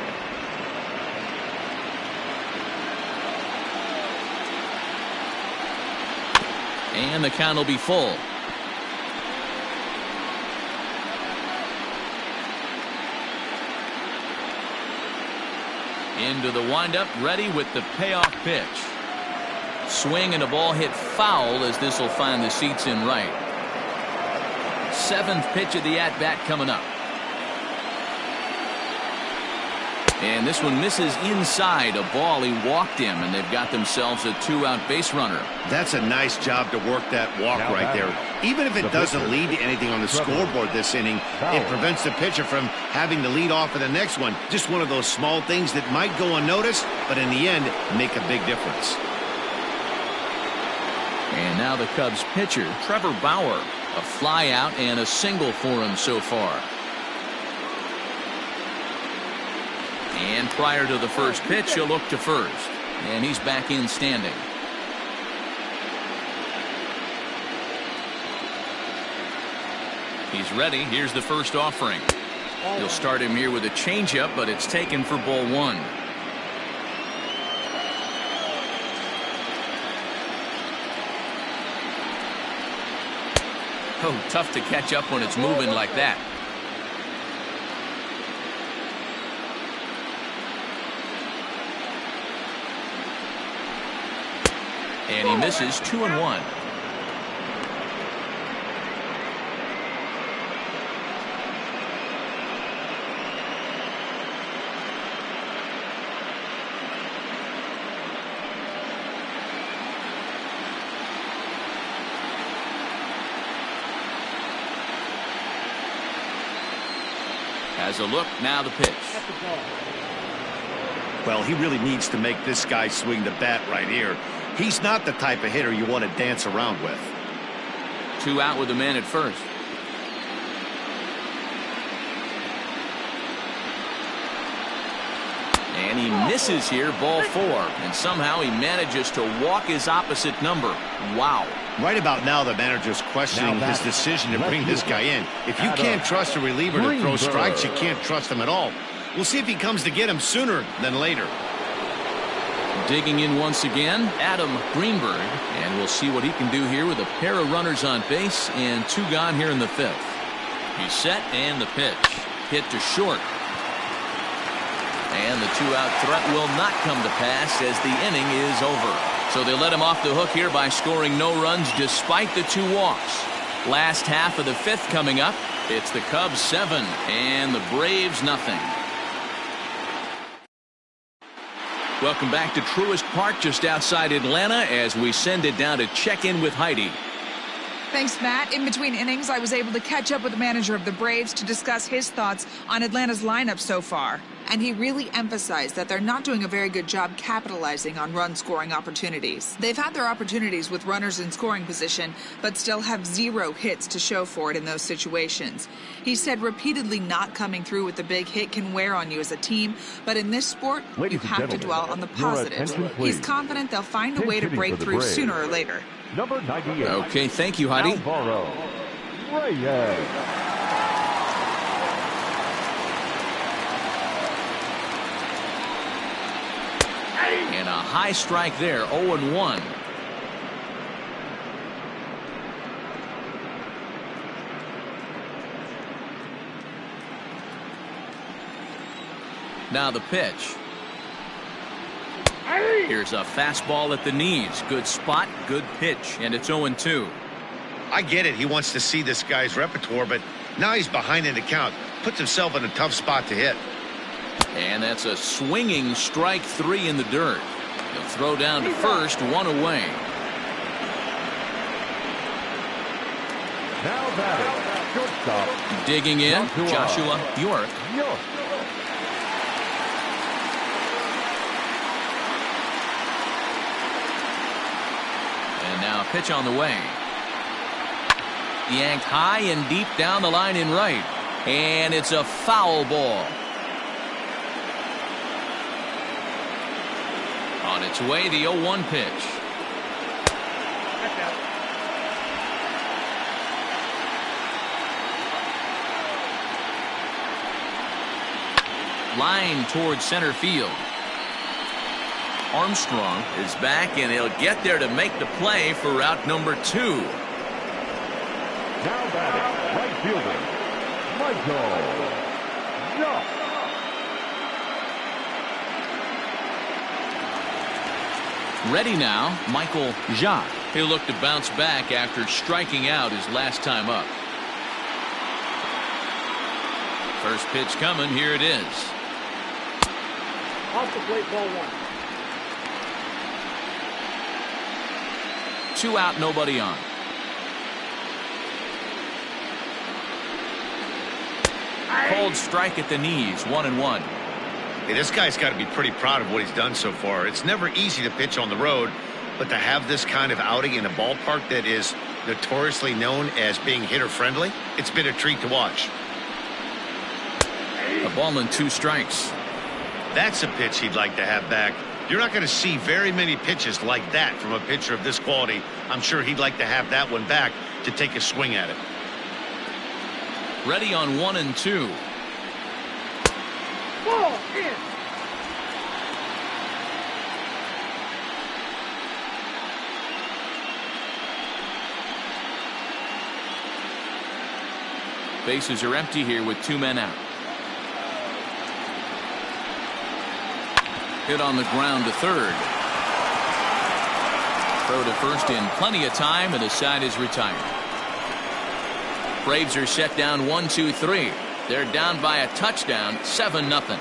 And the count will be full. Into the windup, ready with the payoff pitch. Swing and a ball hit foul as this will find the seats in right. 7th pitch of the at-bat coming up. And this one misses inside. A ball he walked him, and they've got themselves a 2-out base runner. That's a nice job to work that walk right there. Even if it doesn't lead to anything on the scoreboard this inning, it prevents the pitcher from having to lead off of the next one. Just one of those small things that might go unnoticed, but in the end, make a big difference. And now the Cubs pitcher, Trevor Bauer. A fly out and a single for him so far. And prior to the first pitch, he'll look to first. And he's back in standing. He's ready. Here's the first offering. He'll start him here with a changeup, but it's taken for ball one. Oh, tough to catch up when it's moving like that. And he misses 2-1. Has a look, now the pitch. Well, he really needs to make this guy swing the bat right here. He's not the type of hitter you want to dance around with. 2 out with the man at first. And he misses here, ball 4. And somehow he manages to walk his opposite number. Wow. Right about now, the manager's questioning his decision to bring this guy in. If you can't trust a reliever to throw strikes, you can't trust him at all. We'll see if he comes to get him sooner than later. Digging in once again, Adam Greenberg. And we'll see what he can do here with a pair of runners on base and 2 gone here in the 5th. He's set and the pitch. Hit to short. And the 2-out threat will not come to pass as the inning is over. So they let him off the hook here by scoring no runs despite the 2 walks. Last half of the 5th coming up. It's the Cubs 7 and the Braves nothing. Welcome back to Truist Park just outside Atlanta as we send it down to check in with Heidi. Thanks, Matt. In between innings, I was able to catch up with the manager of the Braves to discuss his thoughts on Atlanta's lineup so far. And he really emphasized that they're not doing a very good job capitalizing on run-scoring opportunities. They've had their opportunities with runners in scoring position, but still have 0 hits to show for it in those situations. He said repeatedly not coming through with the big hit can wear on you as a team, but in this sport, you have to dwell on the positives. He's confident they'll find a way to break through sooner or later. Number 98. Okay, thank you, Heidi. Alvaro Reyes. And a high strike there, 0-1. Now the pitch. Here's a fastball at the knees. Good spot, good pitch, and it's 0-2. I get it. He wants to see this guy's repertoire, but now he's behind in the count. Puts himself in a tough spot to hit. And that's a swinging strike 3 in the dirt. He'll throw down to first, 1 away. Now batting, shortstop. Digging in, Joshua York. And now a pitch on the way. Yanked high and deep down the line in right. And it's a foul ball. On its way, the 0-1 pitch. Line towards center field. Armstrong is back, and he'll get there to make the play for route number 2. Now batting, right fielder, Michael Jacques. Ready now, Michael Jacques. He'll look to bounce back after striking out his last time up. First pitch coming, here it is. Off the plate, ball 1. 2 out, nobody on. Cold strike at the knees, 1-1. Hey, this guy's got to be pretty proud of what he's done so far. It's never easy to pitch on the road, but to have this kind of outing in a ballpark that is notoriously known as being hitter-friendly, it's been a treat to watch. A ball and 2 strikes. That's a pitch he'd like to have back. You're not going to see very many pitches like that from a pitcher of this quality. I'm sure he'd like to have that one back to take a swing at it. Ready on 1 and 2. Ball in. Bases are empty here with 2 men out. Hit on the ground to third. Throw to first in plenty of time, and the side is retired. Braves are set down 1-2-3. They're down by a touchdown, 7-0.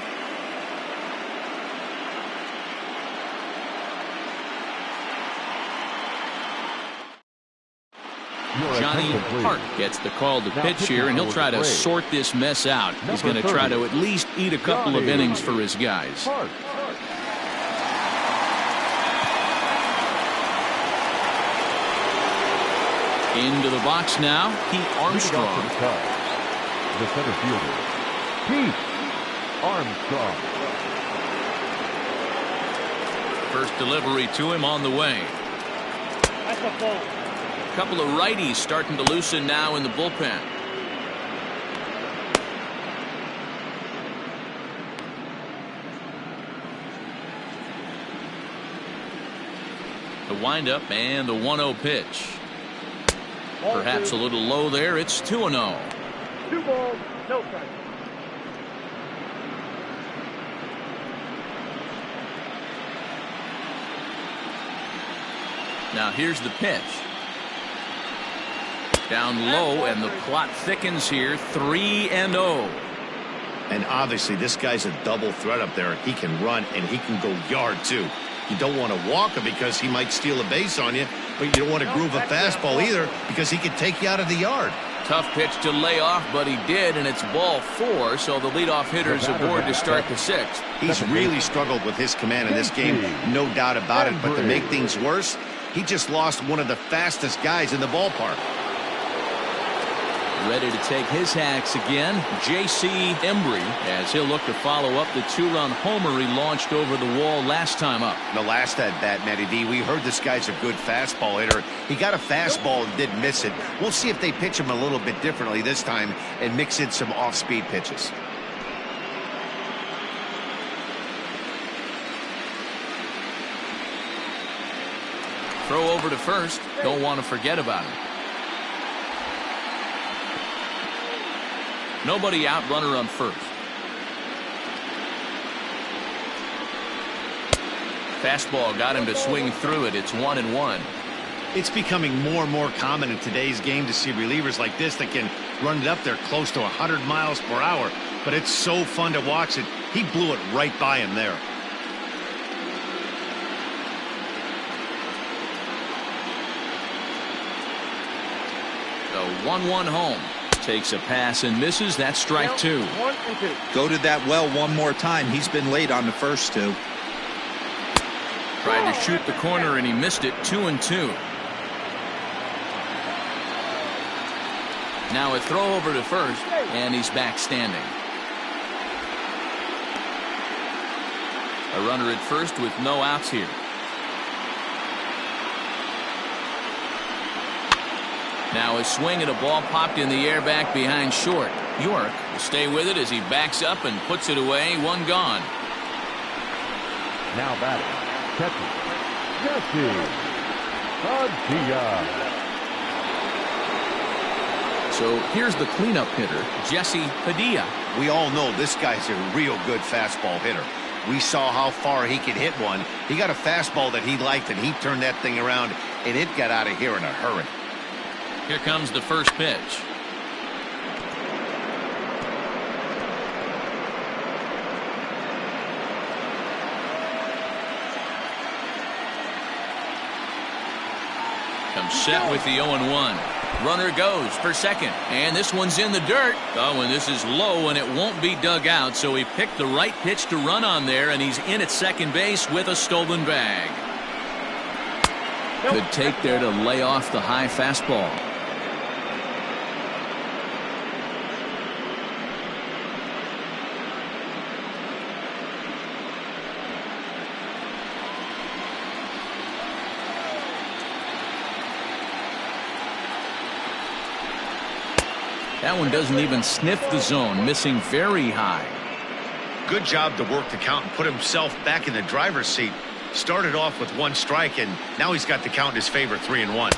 Johnny Hart gets the call to pitch here, and he'll try to sort this mess out. He's going to try to at least eat a couple of innings for his guys. Into the box now, Pete Armstrong. The center fielder, Pete Armstrong. First delivery to him on the way. That's a ball. A couple of righties starting to loosen now in the bullpen. The windup and the 1-0 pitch. Perhaps a little low there. It's 2-0. 2 balls, no strikes. Now here's the pitch. Down low, and the plot thickens here. 3-0. And obviously this guy's a double threat up there. He can run and he can go yard too. You don't want to walk him because he might steal a base on you, but you don't want to groove a fastball either because he could take you out of the yard. Tough pitch to lay off, but he did, and it's ball 4, so the leadoff hitter's aboard to start the 6th. He's really struggled with his command in this game, no doubt about it, but to make things worse, he just lost one of the fastest guys in the ballpark. Ready to take his hacks again, J.C. Embry, as he'll look to follow up the 2-run homer he launched over the wall last time up. The last at bat, Matty D, we heard this guy's a good fastball hitter. He got a fastball and didn't miss it. We'll see if they pitch him a little bit differently this time and mix in some off-speed pitches. Throw over to first. Don't want to forget about him. Nobody out, runner on first. Fastball got him to swing through it. It's 1-1. It's becoming more and more common in today's game to see relievers like this that can run it up there close to 100 miles per hour. But it's so fun to watch it. He blew it right by him there. The 1-1 home. Takes a pass and misses. That's strike 2. 1 and 2. Go to that well one more time. He's been late on the first 2. Tried to shoot the corner and he missed it. 2-2. Now a throw over to first, and he's back standing. A runner at first with no outs here. Now a swing and a ball popped in the air back behind short. York will stay with it as he backs up and puts it away. 1 gone. Now batting, catcher, Jesse Padilla. So here's the cleanup hitter, Jesse Padilla. We all know this guy's a real good fastball hitter. We saw how far he could hit one. He got a fastball that he liked, and he turned that thing around, and it got out of here in a hurry. Here comes the first pitch. Comes set with the 0-1. Runner goes for second, and this one's in the dirt. Oh, and this is low, and it won't be dug out, so he picked the right pitch to run on there, and he's in at second base with a stolen bag. Good take there to lay off the high fastball. That one doesn't even sniff the zone, missing very high. Good job to work the count and put himself back in the driver's seat. Started off with 1 strike, and now he's got the count in his favor, 3-1.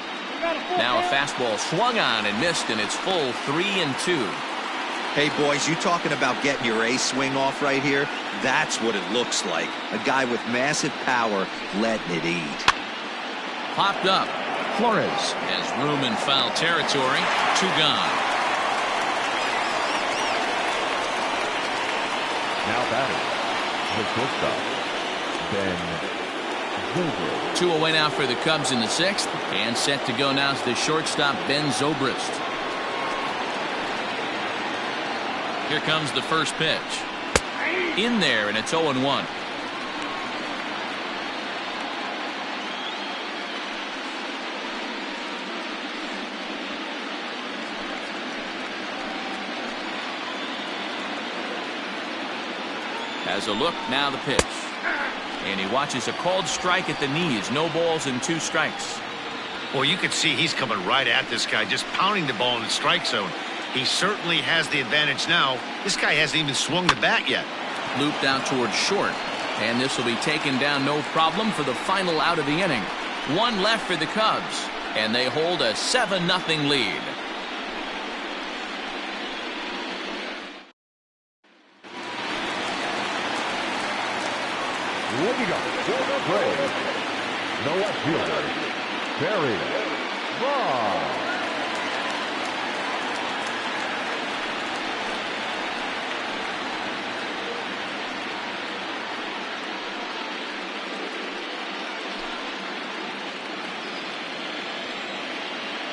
Now a fastball swung on and missed, and it's full 3-2. Hey, boys, you talking about getting your A swing off right here? That's what it looks like. A guy with massive power letting it eat. Popped up. Flores has room in foul territory. 2 gone. Now batting, the shortstop, Ben Zobrist. 2 away now for the Cubs in the 6th, and set to go now is the shortstop Ben Zobrist. Here comes the first pitch. In there, and it's 0-1. Has a look, now the pitch. And he watches a called strike at the knees. No balls and 2 strikes. Well, you can see he's coming right at this guy, just pounding the ball in the strike zone. He certainly has the advantage now. This guy hasn't even swung the bat yet. Looped out towards short. And this will be taken down no problem for the final out of the inning. 1 left for the Cubs. And they hold a 7-0 lead. Leading up for the Braves, the left fielder, Barry Bonds.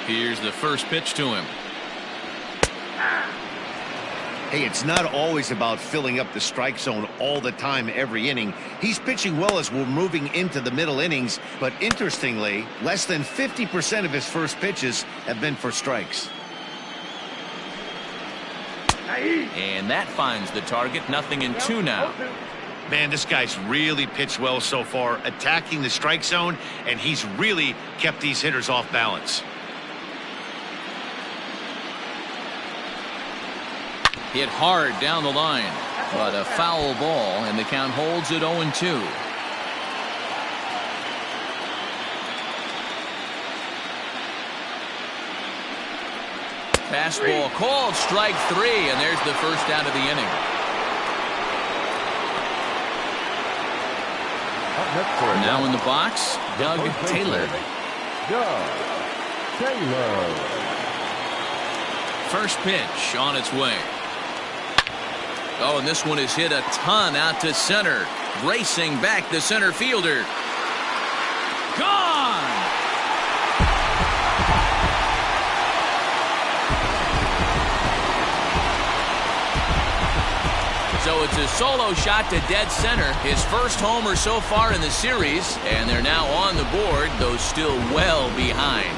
Here's the first pitch to him. Hey, it's not always about filling up the strike zone all the time every inning. He's pitching well as we're moving into the middle innings, but interestingly, less than 50% of his first pitches have been for strikes. And that finds the target. 0-2 now. Man, this guy's really pitched well so far, attacking the strike zone, and he's really kept these hitters off balance. Hit hard down the line, but a foul ball, and the count holds at 0-2. Fastball called, strike 3, and there's the first out of the inning. Now in the box, Doug Taylor. Doug Taylor. First pitch on its way. Oh, and this one is hit a ton out to center. Racing back the center fielder. Gone! So it's a solo shot to dead center. His first homer so far in the series. And they're now on the board, though still well behind.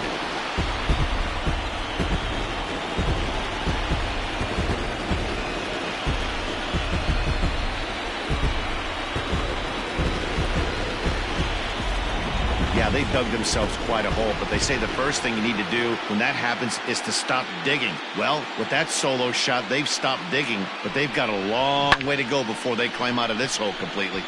Yeah, they dug themselves quite a hole, but they say the first thing you need to do when that happens is to stop digging. Well, with that solo shot, they've stopped digging, but they've got a long way to go before they climb out of this hole completely.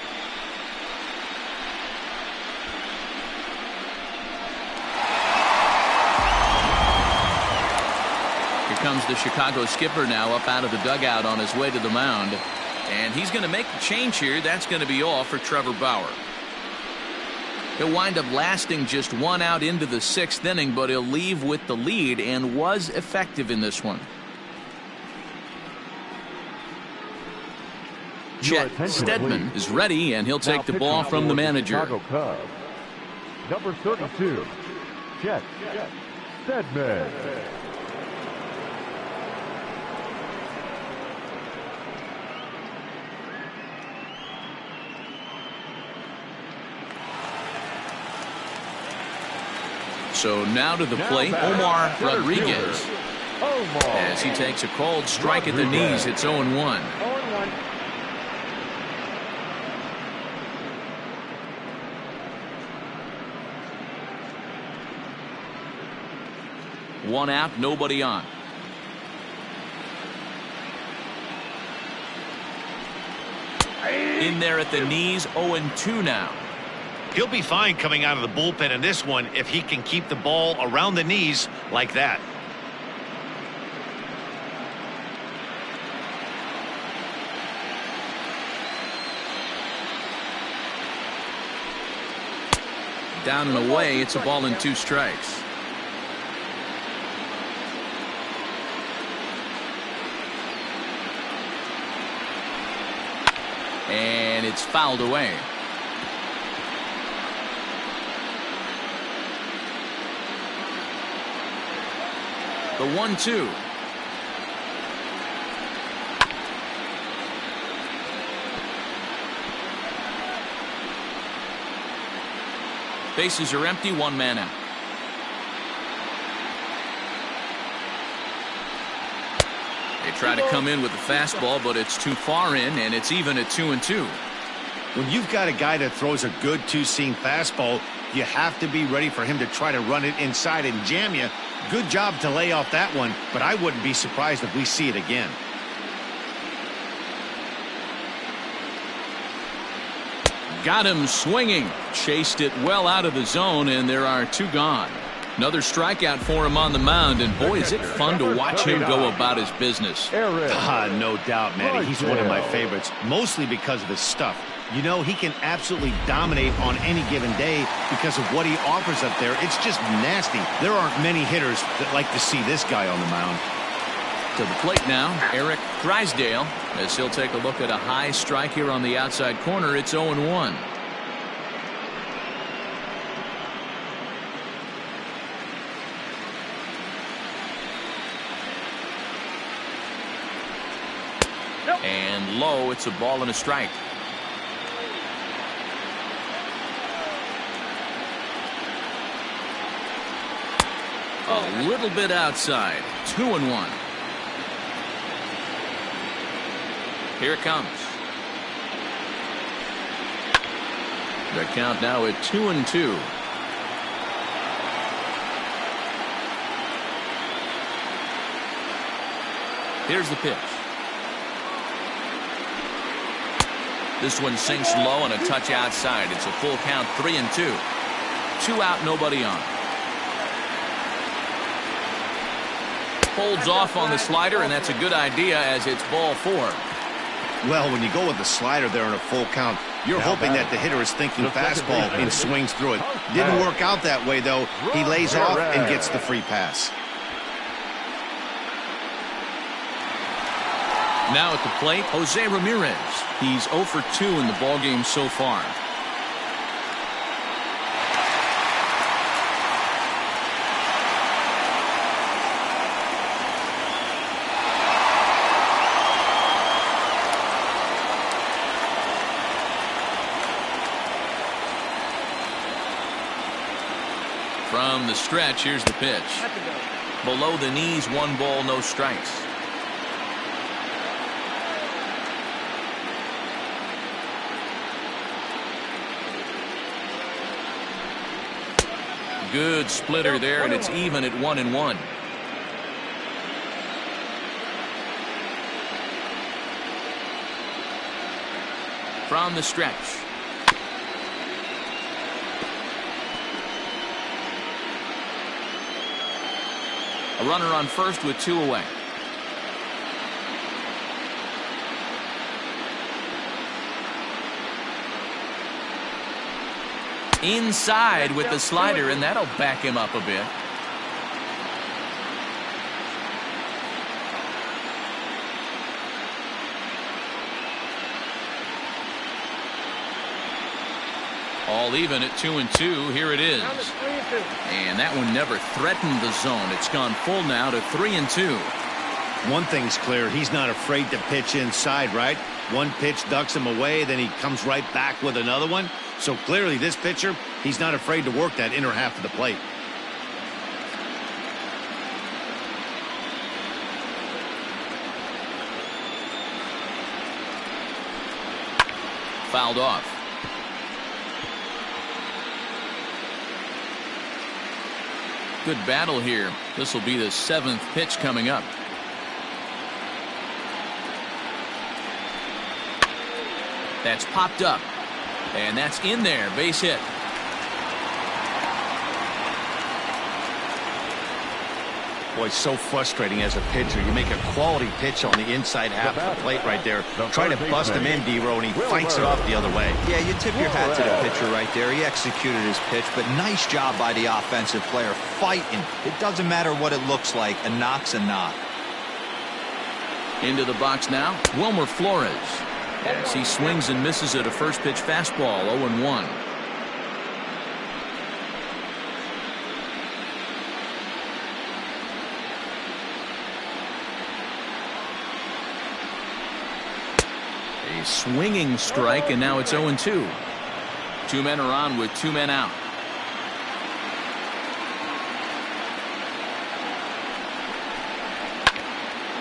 Here comes the Chicago skipper now up out of the dugout on his way to the mound. And he's going to make the change here. That's going to be all for Trevor Bauer. He'll wind up lasting just 1 out into the 6th inning, but he'll leave with the lead and was effective in this one. Chet Steadman is ready, and he'll take the ball from the manager. Chicago Cubs, number 32, Chet Steadman. So now to the plate, Omar Rodriguez. Omar. As he takes a called strike at the knees, it's 0-1. 0-1. One out, nobody on. In there at the knees, 0-2 now. He'll be fine coming out of the bullpen in this one if he can keep the ball around the knees like that. Down and away, it's a ball and 2 strikes. And it's fouled away. The 1-2. Bases are empty, 1 man out. They try to come in with the fastball, but it's too far in, and it's even at 2-2. When you've got a guy that throws a good two-seam fastball, you have to be ready for him to try to run it inside and jam you. Good job to lay off that one, but I wouldn't be surprised if we see it again. Got him swinging. Chased it well out of the zone, and there are 2 gone. Another strikeout for him on the mound, and boy, is it fun to watch him go about his business. No doubt, Matty. He's one of my favorites, mostly because of his stuff. You know, he can absolutely dominate on any given day because of what he offers up there. It's just nasty. There aren't many hitters that like to see this guy on the mound. To the plate now, Eric Drysdale, as he'll take a look at a high strike here on the outside corner. It's 0-1. And low, it's a ball and a strike. A little bit outside. 2-1. Here it comes. The count now at 2-2. Here's the pitch. This one sinks low and a touch outside. It's a full count, 3-2. 2 out, nobody on. Holds off on the slider, and that's a good idea as it's ball 4. Well, when you go with the slider there in a full count, you're hoping that the hitter is thinking fastball and swings through it. Didn't work out that way, though. He lays off and gets the free pass. Now at the plate, Jose Ramirez. He's 0 for 2 in the ballgame so far. From the stretch, here's the pitch. Below the knees, 1 ball, no strikes. Good splitter there, and it's even at 1-1. From the stretch. A runner on first with 2 away. Inside with the slider, and that'll back him up a bit. All even at 2-2. Here it is. And that one never threatened the zone. It's gone full now to 3-2. One thing's clear. He's not afraid to pitch inside, right? One pitch ducks him away, then he comes right back with another one. So clearly this pitcher, he's not afraid to work that inner half of the plate. fouled off. Good battle here. This will be the 7th pitch coming up. That's popped up. And that's in there. Base hit. Boy, it's so frustrating as a pitcher. You make a quality pitch on the inside half of the plate right there. Try to bust him in, D-Row, and he fights it off the other way. Yeah, you tip your hat to the pitcher right there. He executed his pitch, but nice job by the offensive player fighting. It doesn't matter what it looks like. A knock's a knock. Into the box now, Wilmer Flores. As he swings and misses at a first pitch fastball, 0-1. A swinging strike, and now it's 0-2. 2 men are on with 2 men out.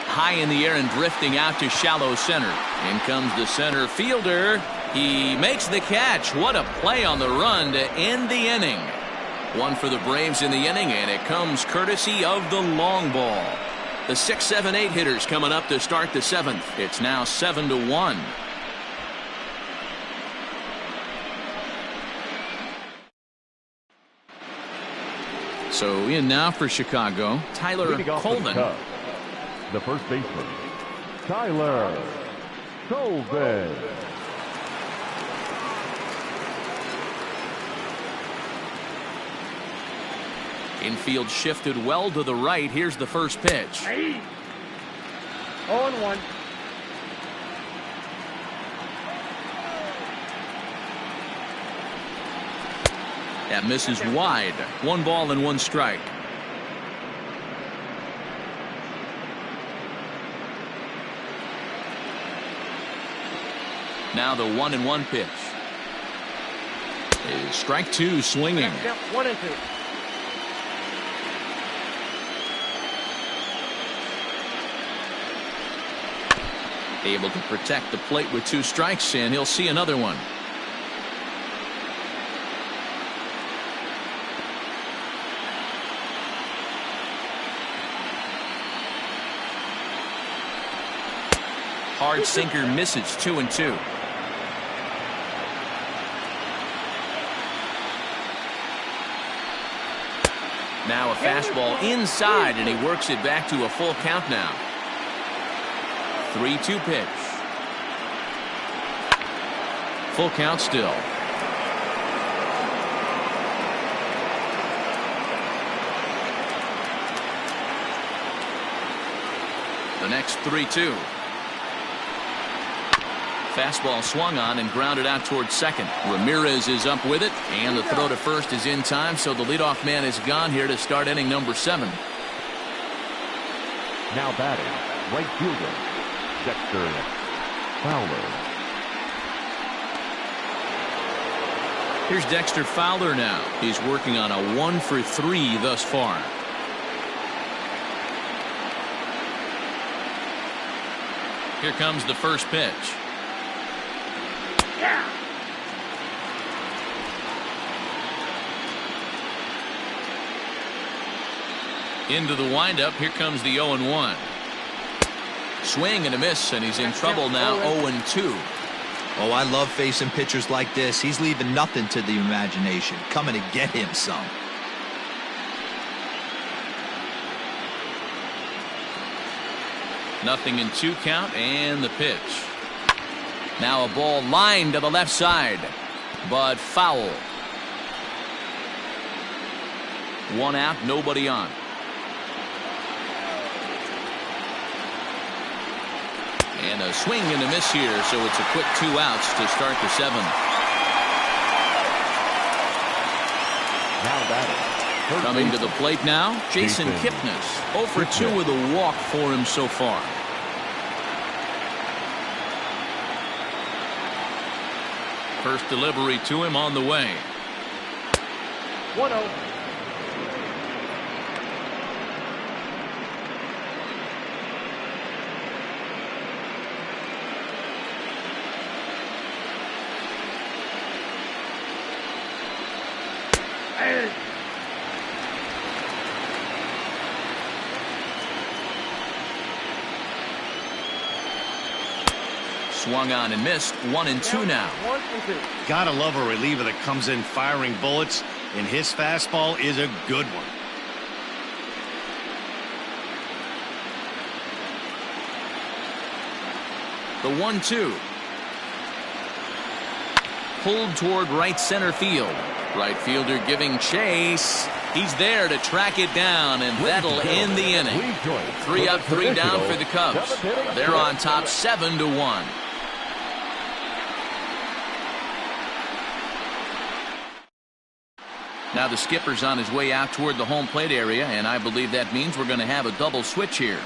High in the air and drifting out to shallow center. In comes the center fielder. He makes the catch. What a play on the run to end the inning. 1 for the Braves in the inning, and it comes courtesy of the long ball. The 6, 7, 8 hitters coming up to start the 7th. It's now 7-1. So in now for Chicago, Tyler Colvin. The first baseman, Tyler Colvin. Infield shifted well to the right. Here's the first pitch. 0-1. That misses wide. 1 ball and 1 strike. Now the 1-1 pitch. Is strike 2 swinging. 1-2. Able to protect the plate with 2 strikes, and he'll see another one. Hard sinker misses. 2-2. Now a fastball inside, and he works it back to a full count now. 3-2 pitch. Full count still. The next 3-2. Fastball swung on and grounded out towards second. Ramirez is up with it, and the throw to first is in time, so the leadoff man is gone here to start inning number 7. Now batting, right fielder, Dexter Fowler. Here's Dexter Fowler now. He's working on a 1 for 3 thus far. Here comes the first pitch. Into the windup. Here comes the 0-1. Swing and a miss, and he's in trouble now. 0-2. Oh, I love facing pitchers like this. He's leaving nothing to the imagination. Coming to get him some. Nothing in 2 count, and the pitch. Now a ball lined to the left side, but foul. 1 out, nobody on. And a swing and a miss here, so it's a quick 2 outs to start the 7th. Now batting. Coming to the plate now, Jason Kipnis. 0 for 2 with a walk for him so far. First delivery to him on the way. 1-0. Swung on and missed. 1-2 now. 1-2. Gotta love a reliever that comes in firing bullets, and his fastball is a good one. The 1-2. Pulled toward right center field. Right fielder giving chase. He's there to track it down, and that'll end the inning. 3 up, 3 down for the Cubs. They're on top 7-1. Now the skipper's on his way out toward the home plate area, and I believe that means we're going to have a double switch here.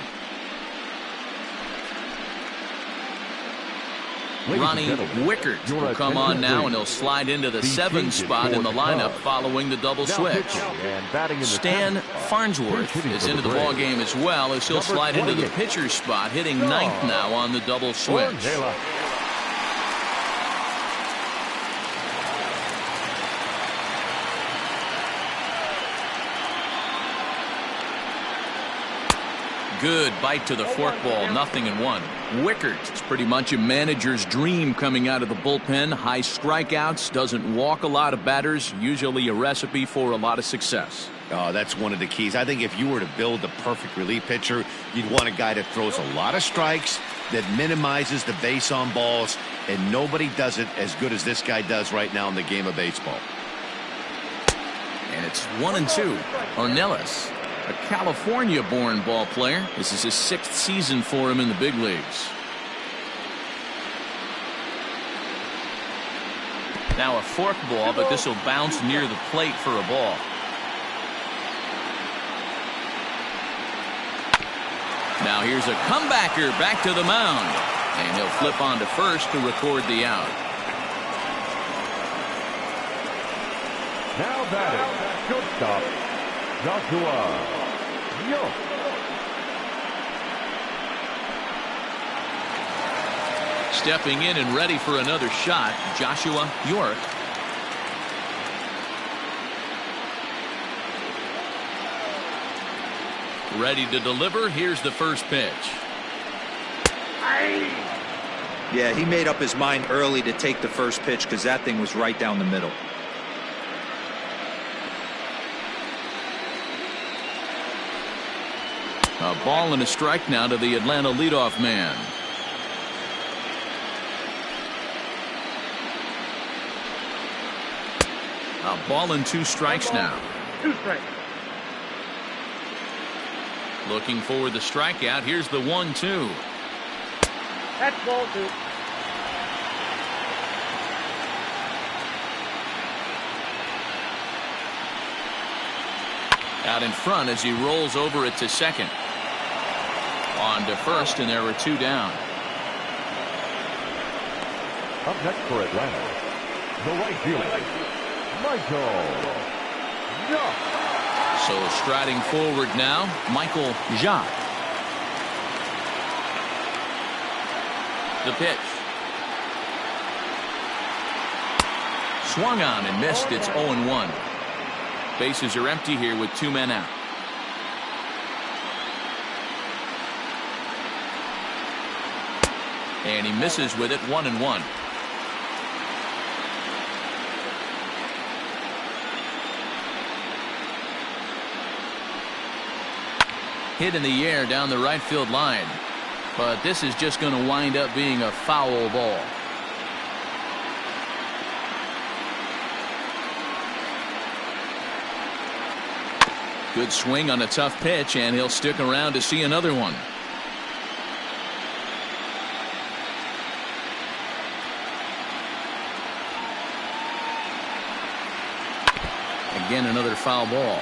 Ronnie Wickert will come on now, and he'll slide into the 7 spot in the lineup following the double switch. Stan Farnsworth is into the ballgame as well, as he'll slide into the pitcher's spot, hitting 9th now on the double switch. Good bite to the forkball, 0-1. Wickert, it's pretty much a manager's dream coming out of the bullpen. High strikeouts, doesn't walk a lot of batters, usually a recipe for a lot of success. Oh, that's one of the keys. I think if you were to build the perfect relief pitcher, you'd want a guy that throws a lot of strikes, that minimizes the base on balls, and nobody does it as good as this guy does right now in the game of baseball. And it's 1-2. Ornelas, a California-born ball player. This is his 6th season for him in the big leagues. Now a fork ball, but this will bounce near the plate for a ball. Now here's a comebacker back to the mound, and he'll flip on to first to record the out. Now batting, shortstop, Joshua York. Stepping in and ready for another shot, Joshua York. Ready to deliver. Here's the first pitch. Yeah, he made up his mind early to take the first pitch because that thing was right down the middle. A ball and a strike now to the Atlanta leadoff man. A ball and 2 strikes now. 2 strikes. Looking for the strikeout. Here's the 1-2. That's ball 2. Out in front as he rolls over it to second. On to first, and there were 2 down. Up next for Atlanta, the right fielder, Michael Jacques. So striding forward now, Michael Jacques. The pitch. Swung on and missed. It's 0-1. Bases are empty here with 2 men out. And he misses with it, 1-1. Hit in the air down the right field line. But this is just going to wind up being a foul ball. Good swing on a tough pitch, and he'll stick around to see another one. Again, another foul ball.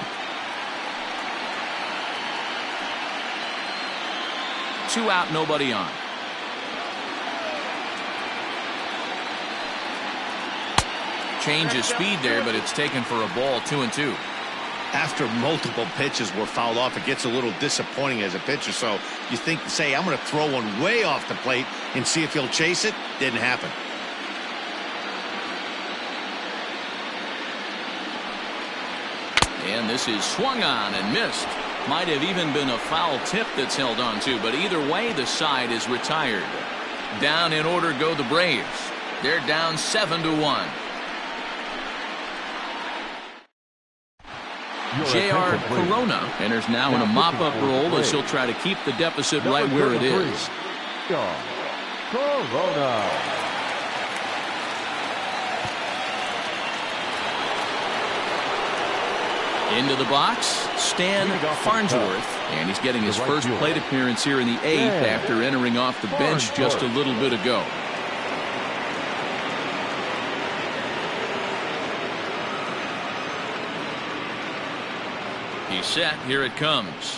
2 out, nobody on. Change of speed there, but it's taken for a ball. 2-2. After multiple pitches were fouled off, it gets a little disappointing as a pitcher. So you think, say, I'm going to throw one way off the plate and see if he'll chase it. Didn't happen. And this is swung on and missed. Might have even been a foul tip that's held on to, but either way, the side is retired. Down in order go the Braves. They're down 7-1. J.R. Corona enters now in a mop-up role as he'll try to keep the deficit right where it is. Corona. Into the box, Stan Farnsworth, and he's getting his first plate appearance here in the 8th after entering off the bench just a little bit ago. He's set. Here it comes.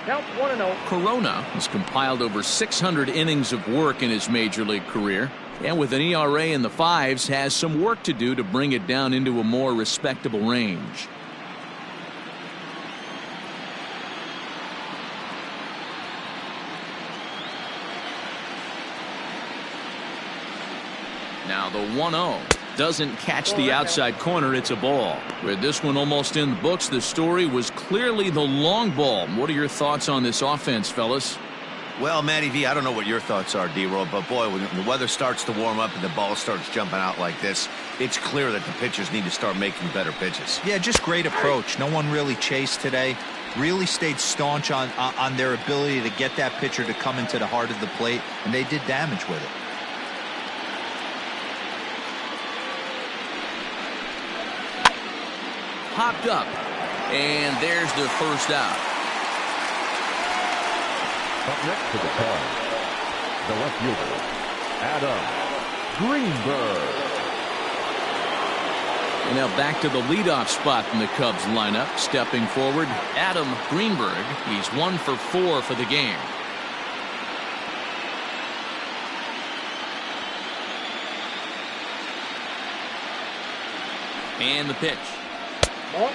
Count 1-0. Corona has compiled over 600 innings of work in his major league career, and with an ERA in the 5s, has some work to do to bring it down into a more respectable range. Now the 1-0 doesn't catch the outside corner. It's a ball. With this one almost in the books, the story was clearly the long ball. What are your thoughts on this offense, fellas? Well, Matty V, I don't know what your thoughts are, D-Roll, but boy, when the weather starts to warm up and the ball starts jumping out like this, it's clear that the pitchers need to start making better pitches. Yeah, just great approach. No one really chased today. Really stayed staunch on their ability to get that pitcher to come into the heart of the plate, and they did damage with it. Popped up, and there's the first out. Up next to the Cubs, the left fielder, Adam Greenberg. And now back to the leadoff spot in the Cubs lineup. Stepping forward, Adam Greenberg. He's 1 for 4 for the game. And the pitch. Ball.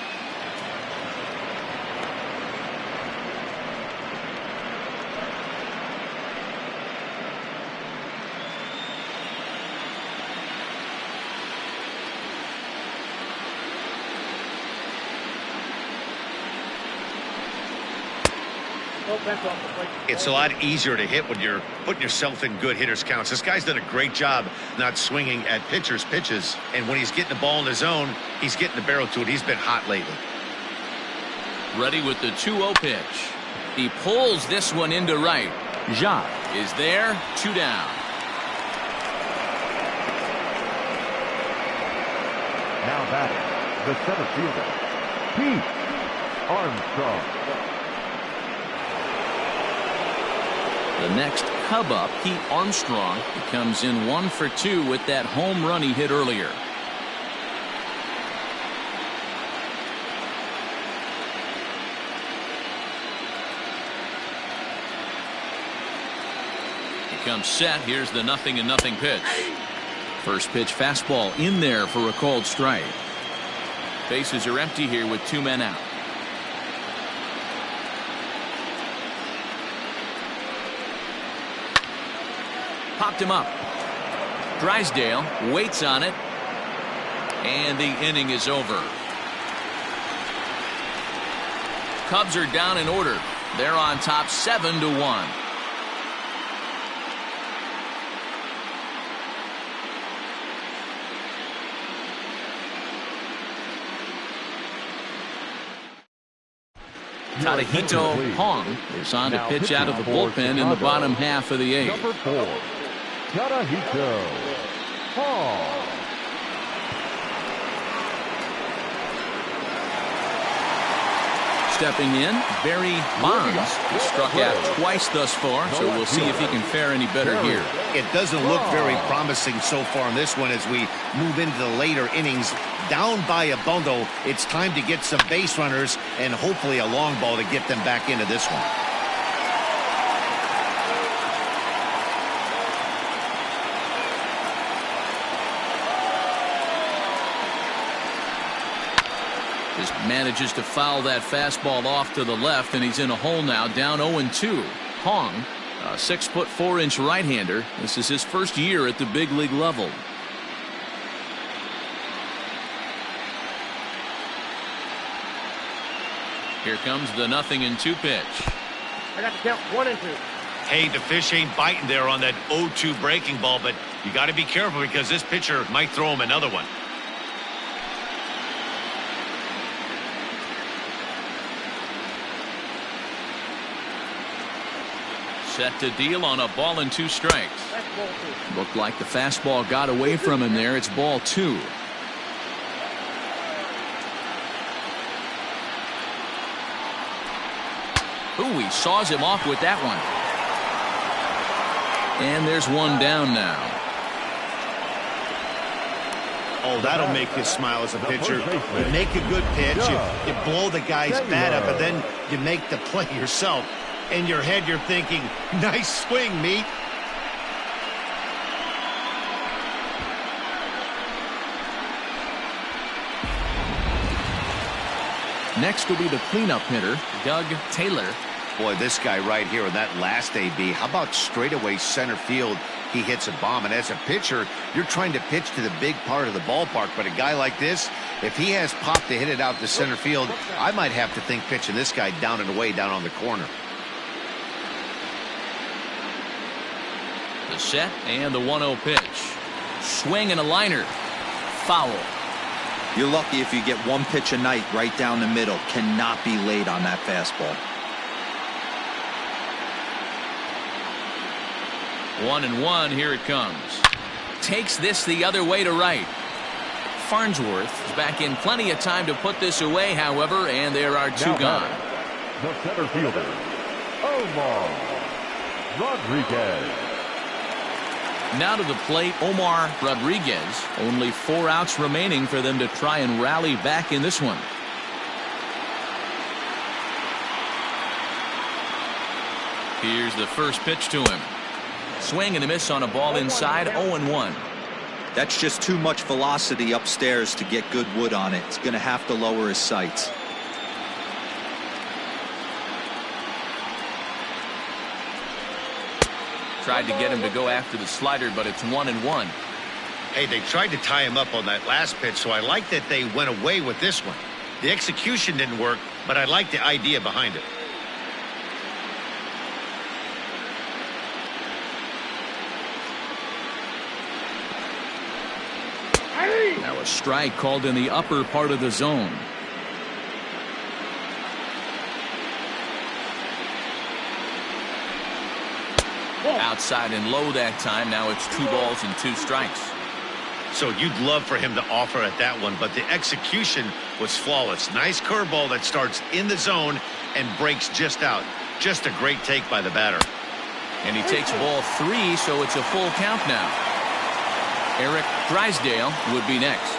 It's a lot easier to hit when you're putting yourself in good hitters counts. This guy's done a great job not swinging at pitchers' pitches, and when he's getting the ball in his zone, he's getting the barrel to it. He's been hot lately. Ready with the 2-0 pitch. He pulls this one into right. Jacques is there. 2 down. Now batting, the center fielder, Pete Armstrong. The next Cub up, Pete Armstrong, he comes in 1 for 2 with that home run he hit earlier. He comes set. Here's the 0-0 pitch. First pitch fastball in there for a called strike. Bases are empty here with 2 men out. Popped him up. Drysdale waits on it, and the inning is over. Cubs are down in order. They're on top 7-1. Tadahito Hong is on to pitch out of the bullpen in the bottom half of the 8th. Number 4, Tadahito Hong. Stepping in, Barry Bonds. He struck out twice thus far, so we'll see if he can fare any better here. It doesn't look very promising so far in this one as we move into the later innings. Down by a bundle, it's time to get some base runners and hopefully a long ball to get them back into this one. Just manages to foul that fastball off to the left, and he's in a hole now, down 0-2. Hong, a 6'4" right-hander. This is his first year at the big league level. Here comes the 0-2 pitch. I got to count 1 and 2. Hey, the fish ain't biting there on that 0-2 breaking ball, but you got to be careful because this pitcher might throw him another one. Set to deal on a ball and 2 strikes. Looked like the fastball got away from him there. It's ball 2. Ooh, he saws him off with that one. And there's one down now. Oh, that'll make you smile as a pitcher. You make a good pitch, you blow the guy's bat up, and then you make the play yourself. In your head, you're thinking, nice swing, meat. Next will be the cleanup hitter, Doug Taylor. Boy, this guy right here in that last AB, how about straightaway center field? He hits a bomb, and as a pitcher, you're trying to pitch to the big part of the ballpark, but a guy like this, if he has pop to hit it out to center field, I might have to think pitching this guy down and away down on the corner. The set and the 1-0 pitch. Swing and a liner. Foul. You're lucky if you get one pitch a night right down the middle. Cannot be late on that fastball. 1-1, here it comes. Takes this the other way to right. Farnsworth is back in plenty of time to put this away, however, and there are 2 gone. The center fielder, Omar Rodriguez. Now to the plate, Omar Rodriguez. Only 4 outs remaining for them to try and rally back in this one. Here's the first pitch to him. Swing and a miss on a ball inside, 0-1. That's just too much velocity upstairs to get good wood on it. It's going to have to lower his sights. Tried to get him to go after the slider, but it's 1-1. Hey, they tried to tie him up on that last pitch, so I like that they went away with this one. The execution didn't work, but I like the idea behind it. Now a strike called in the upper part of the zone. Outside and low that time. Now it's 2 balls and 2 strikes. So you'd love for him to offer at that one, but the execution was flawless. Nice curveball that starts in the zone and breaks just out. Just a great take by the batter. And he takes ball 3, so it's a full count now. Eric Drysdale would be next.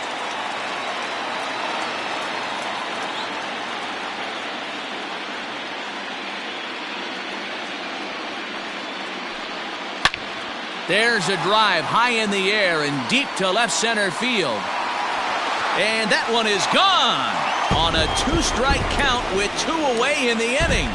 There's a drive high in the air and deep to left center field. And that one is gone on a 2-strike count with 2 away in the inning.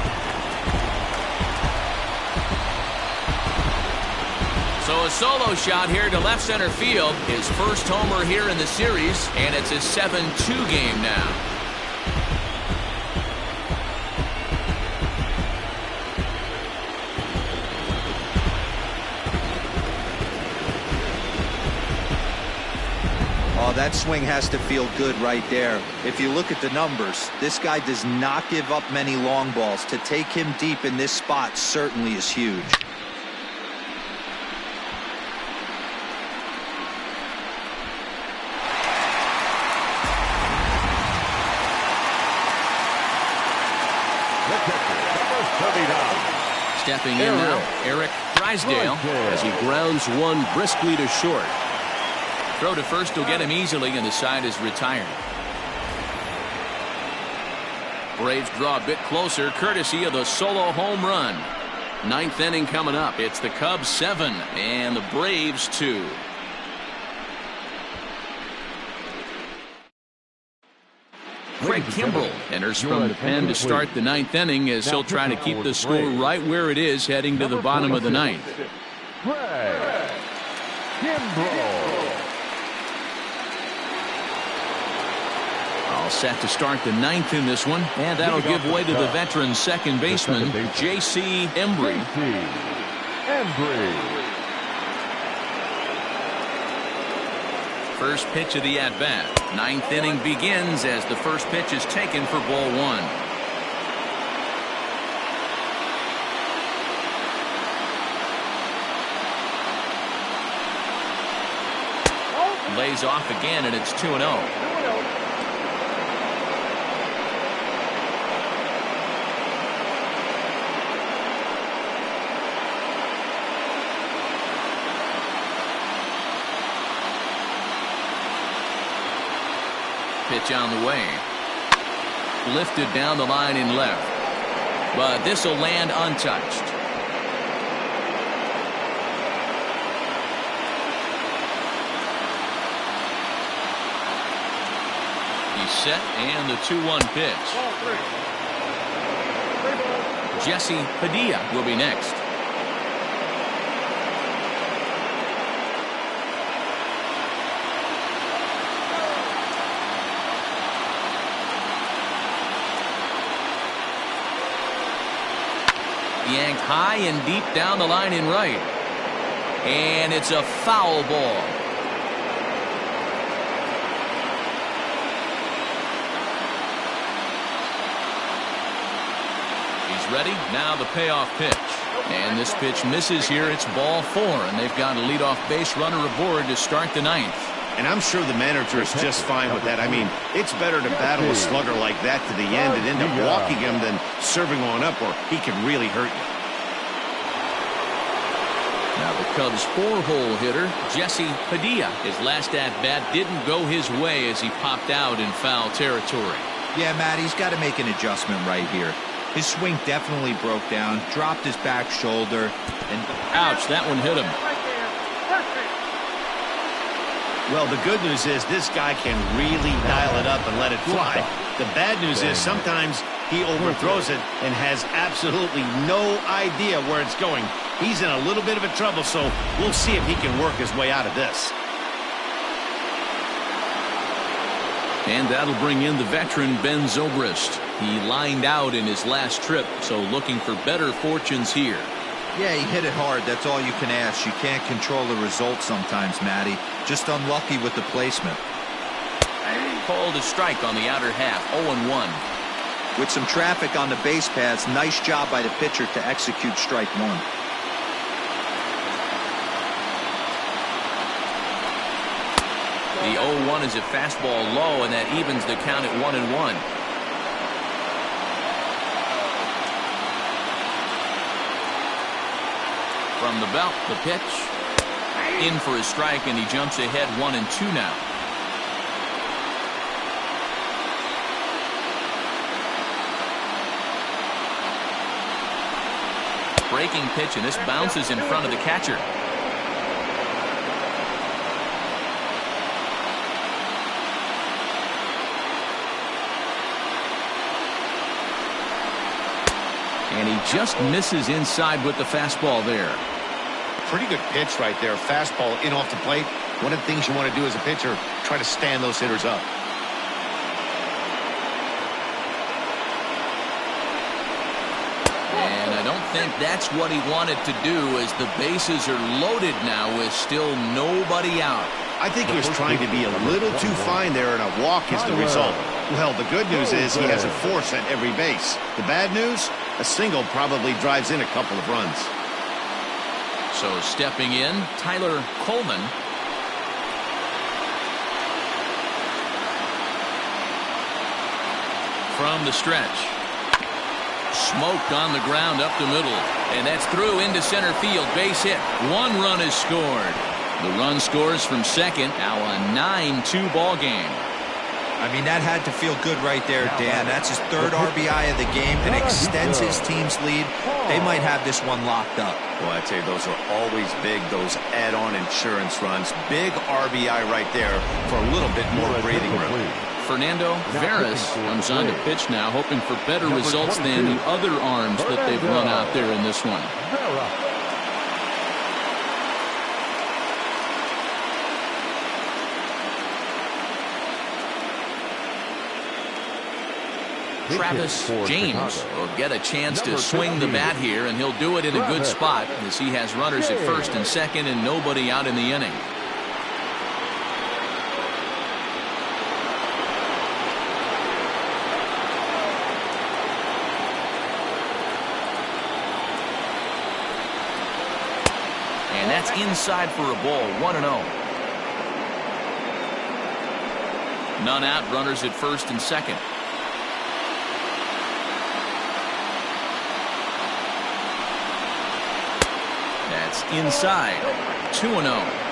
So a solo shot here to left center field. His first homer here in the series, and it's a 7-2 game now. Oh, that swing has to feel good right there. If you look at the numbers, this guy does not give up many long balls. To take him deep in this spot certainly is huge. Stepping in now, Eric Drysdale as he grounds one briskly to short. Throw to first will get him easily, and the side is retired. Braves draw a bit closer, courtesy of the solo home run. 9th inning coming up. It's the Cubs 7 and the Braves 2. Craig Kimbrell enters from the pen to start the 9th inning as he'll try to keep the score right where it is heading to the bottom of the 9th. Craig Kimbrell. All set to start the 9th in this one, and that'll give way to the veteran second baseman, J.C. Embry. First pitch of the at-bat. 9th inning begins as the first pitch is taken for ball one. Lays off again, and it's 2-0. Pitch on the way. Lifted down the line in left. But this will land untouched. He's set, and the 2-1 pitch. Jesse Padilla will be next. Yanked high and deep down the line in right. And it's a foul ball. He's ready. Now the payoff pitch. And this pitch misses here. It's ball 4, and they've got a leadoff base runner aboard to start the 9th. And I'm sure the manager is just fine with that. I mean, it's better to battle a slugger like that to the end and end up walking him than serving on up, or he can really hurt you. Now the Cubs' 4-hole hitter, Jesse Padilla. His last at-bat didn't go his way as he popped out in foul territory. Yeah, Matt, he's got to make an adjustment right here. His swing definitely broke down, dropped his back shoulder, and ouch, that one hit him. Well, the good news is this guy can really dial it up and let it fly. The bad news is sometimes he overthrows it and has absolutely no idea where it's going. He's in a little bit of a trouble, so we'll see if he can work his way out of this. And that'll bring in the veteran Ben Zobrist. He lined out in his last trip, so looking for better fortunes here. yeah, he hit it hard. That's all you can ask. You can't control the result sometimes, Matty. Just unlucky with the placement. Called a strike on the outer half, 0-1. With some traffic on the base paths, nice job by the pitcher to execute strike one. The 0-1 is a fastball low, and that evens the count at 1-1. From the belt, the pitch. In for a strike, and he jumps ahead 1-2 now. Breaking pitch, and this bounces in front of the catcher. And he just misses inside with the fastball there. Pretty good pitch right there. Fastball in off the plate. One of the things you want to do as a pitcher, try to stand those hitters up. And I don't think that's what he wanted to do, as the bases are loaded now with still nobody out. I think he was trying to be a little too fine there, and a walk is the result. Well, the good news is he has a force at every base. The bad news? A single probably drives in a couple of runs. So stepping in, Tyler Coleman. From the stretch. Smoked on the ground up the middle. And that's through into center field. Base hit. One run is scored. The run scores from second. Now a 9-2 ball game. I mean, that had to feel good right there, Dan. That's his third RBI of the game. It extends his team's lead. They might have this one locked up. Well, I tell you, those are always big, those add-on insurance runs. Big RBI right there for a little bit more breathing room. Fernando Veras comes on to pitch now, hoping for better results than the other arms that they've run out there in this one. Travis for James Chicago. will get a chance to Number swing the 15. bat here, and he'll do it in a good Travis spot as he has runners at first and second and nobody out in the inning. And that's inside for a ball, 1-0. None out, runners at first and second. That's inside, 2-0.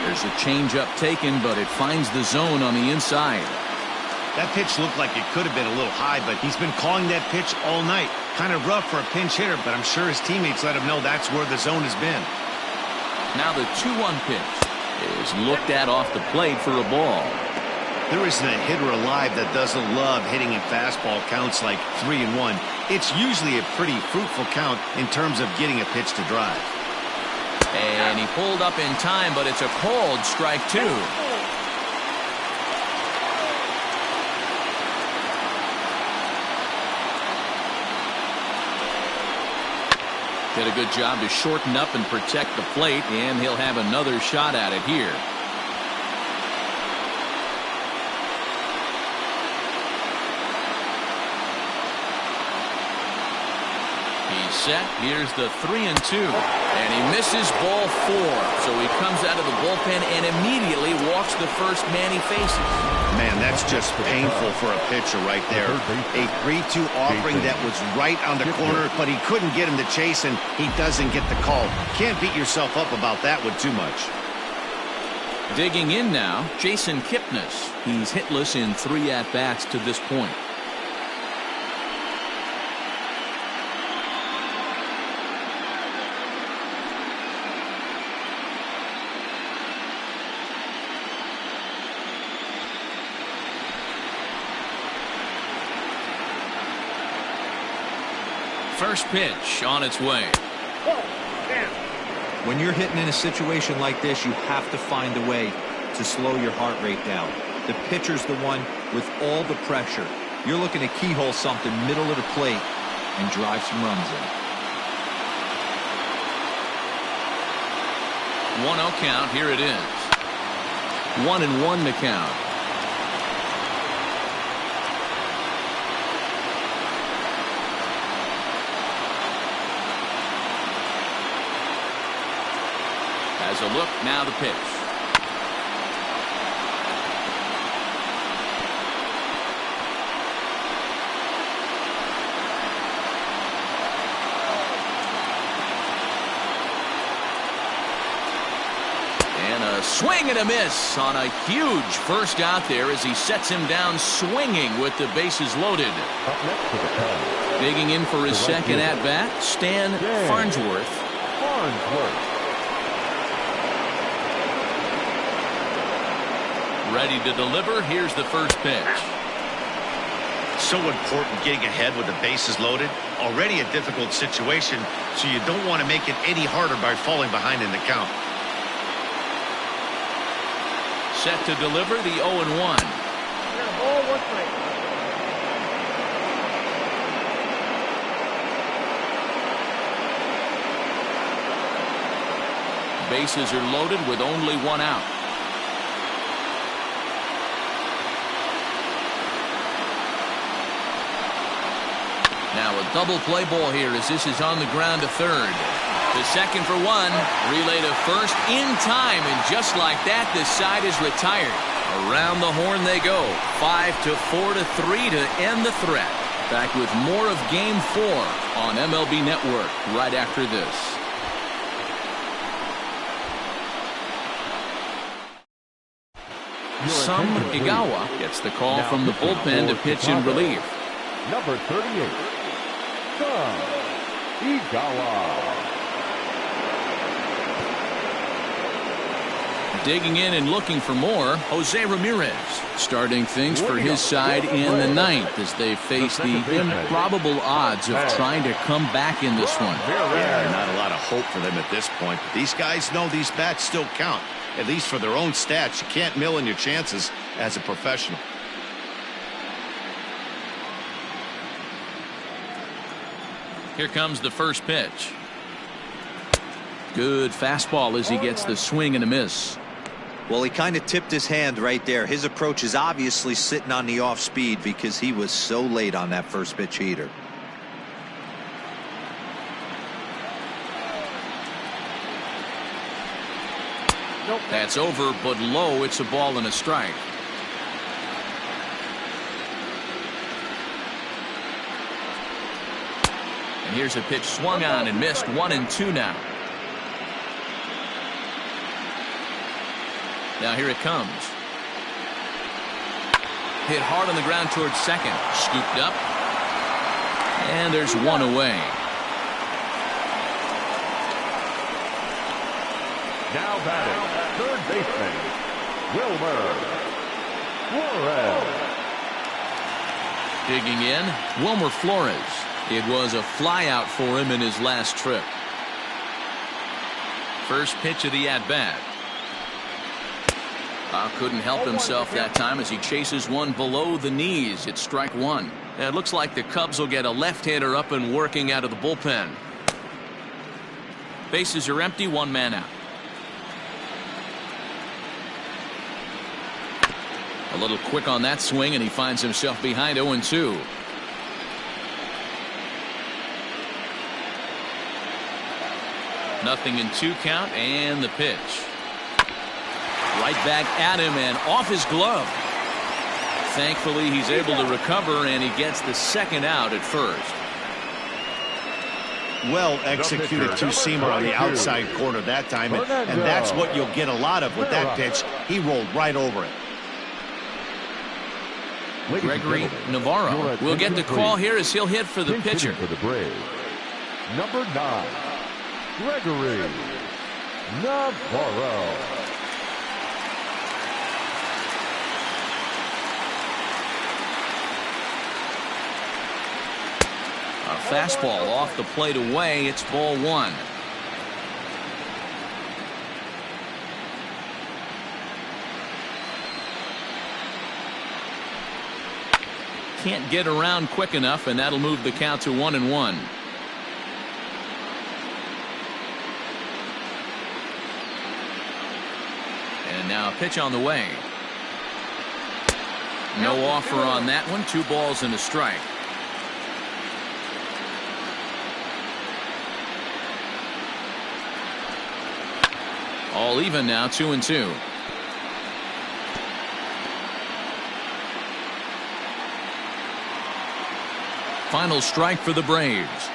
There's a changeup taken, but it finds the zone on the inside. That pitch looked like it could have been a little high, but he's been calling that pitch all night. Kind of rough for a pinch hitter, but I'm sure his teammates let him know that's where the zone has been. Now the 2-1 pitch is looked at off the plate for a ball. There isn't a hitter alive that doesn't love hitting in fastball counts like 3-1. It's usually a pretty fruitful count in terms of getting a pitch to drive. And he pulled up in time, but it's a called strike 2. Did a good job to shorten up and protect the plate, and he'll have another shot at it here. He's set. Here's the 3-2. And he misses ball 4. So he comes out of the bullpen and immediately walks the first man he faces. Man, that's just painful for a pitcher right there. A 3-2 offering that was right on the corner, but he couldn't get him to chase, and he doesn't get the call. Can't beat yourself up about that one too much. Digging in now, Jason Kipnis. He's hitless in 3 at-bats to this point. First pitch on its way. When you're hitting in a situation like this, you have to find a way to slow your heart rate down. The pitcher's the one with all the pressure. You're looking to keyhole something middle of the plate and drive some runs in. 1-0 count. Here it is. 1-1 to count. As a look, now the pitch. And a swing and a miss on a huge first out there as he sets him down swinging with the bases loaded. Up next to the Cubs. Digging in for his second at-bat, Stan Farnsworth. Farnsworth. Ready to deliver. Here's the first pitch. So important getting ahead with the bases loaded. Already a difficult situation, so you don't want to make it any harder by falling behind in the count. Set to deliver the 0-1. Ball, 1 strike. Bases are loaded with only 1 out. Now a double play ball here as this is on the ground to third. To second for 1. Relay to first in time, and just like that, this side is retired. Around the horn they go. 5-4-3 to end the threat. Back with more of Game 4 on MLB Network right after this. Some Igawa gets the call from the bullpen to pitch in relief. Number 38. Some Igawa. Digging in and looking for more, Jose Ramirez starting things for his side in the ninth as they face the improbable odds of trying to come back in this one. Yeah, not a lot of hope for them at this point. But these guys know these bats still count, at least for their own stats. You can't mill in your chances as a professional. Here comes the first pitch. Good fastball as he gets the swing and a miss. Well, he kind of tipped his hand right there. His approach is obviously sitting on the off speed because he was so late on that first pitch heater. That's over, but low. It's a ball and a strike. And here's a pitch swung on and missed. 1-2 now. Now here it comes. Hit hard on the ground towards second. Scooped up. And there's one away. Now batting, third baseman, Wilmer Flores. Digging in, Wilmer Flores. It was a flyout for him in his last trip. First pitch of the at-bat. Couldn't help himself that time as he chases one below the knees. It's strike one. And it looks like the Cubs will get a left-hander up and working out of the bullpen. Bases are empty, one man out. A little quick on that swing, and he finds himself behind 0-2. Nothing in 2 count, and the pitch. Right back at him and off his glove. Thankfully, he's able to recover, and he gets the second out at first. Well executed two-seamer on the outside corner that time, and that's what you'll get a lot of with that pitch. He rolled right over it. Gregory Navarro will get the call here as he'll hit for the pitcher. For the Braves, number 9, Gregory Navarro. A fastball off the plate away. It's ball one. Can't get around quick enough, and that'll move the count to 1-1. And now a pitch on the way. No offer on that one. 2 balls and a strike. All even now, 2-2. Final strike for the Braves.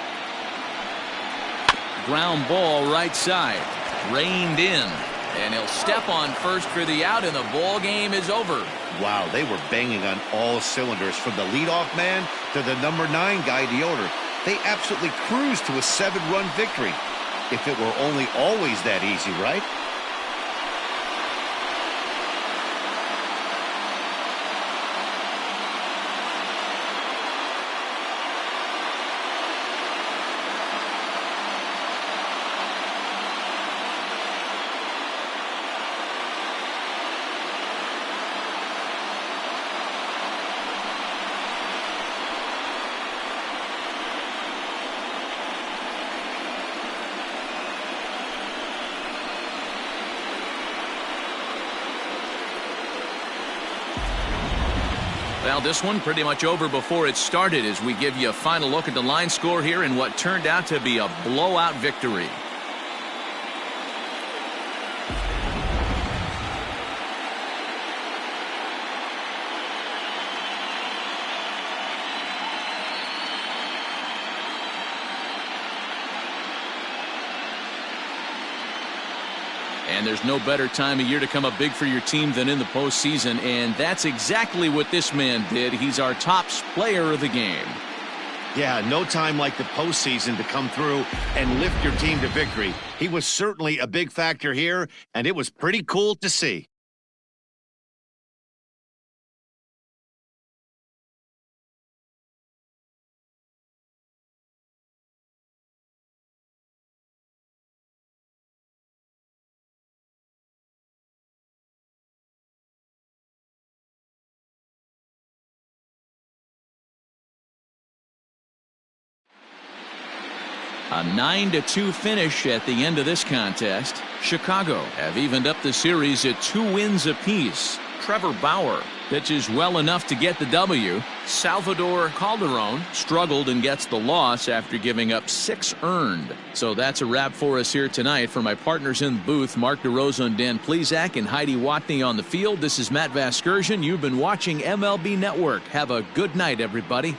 Ground ball right side. Reined in. And he'll step on first for the out, and the ball game is over. Wow, they were banging on all cylinders from the leadoff man to the number 9 guy, the owner. They absolutely cruised to a 7-run victory. If it were only always that easy, right? Well, this one pretty much over before it started as we give you a final look at the line score here in what turned out to be a blowout victory. And there's no better time of year to come up big for your team than in the postseason, and that's exactly what this man did. He's our top player of the game. Yeah, no time like the postseason to come through and lift your team to victory. He was certainly a big factor here, and it was pretty cool to see. A 9-2 finish at the end of this contest. Chicago have evened up the series at 2 wins apiece. Trevor Bauer pitches well enough to get the W. Salvador Calderon struggled and gets the loss after giving up 6 earned. So that's a wrap for us here tonight. For my partners in the booth, Mark DeRosa and Dan Plesac, and Heidi Watney on the field, this is Matt Vasgersian. You've been watching MLB Network. Have a good night, everybody.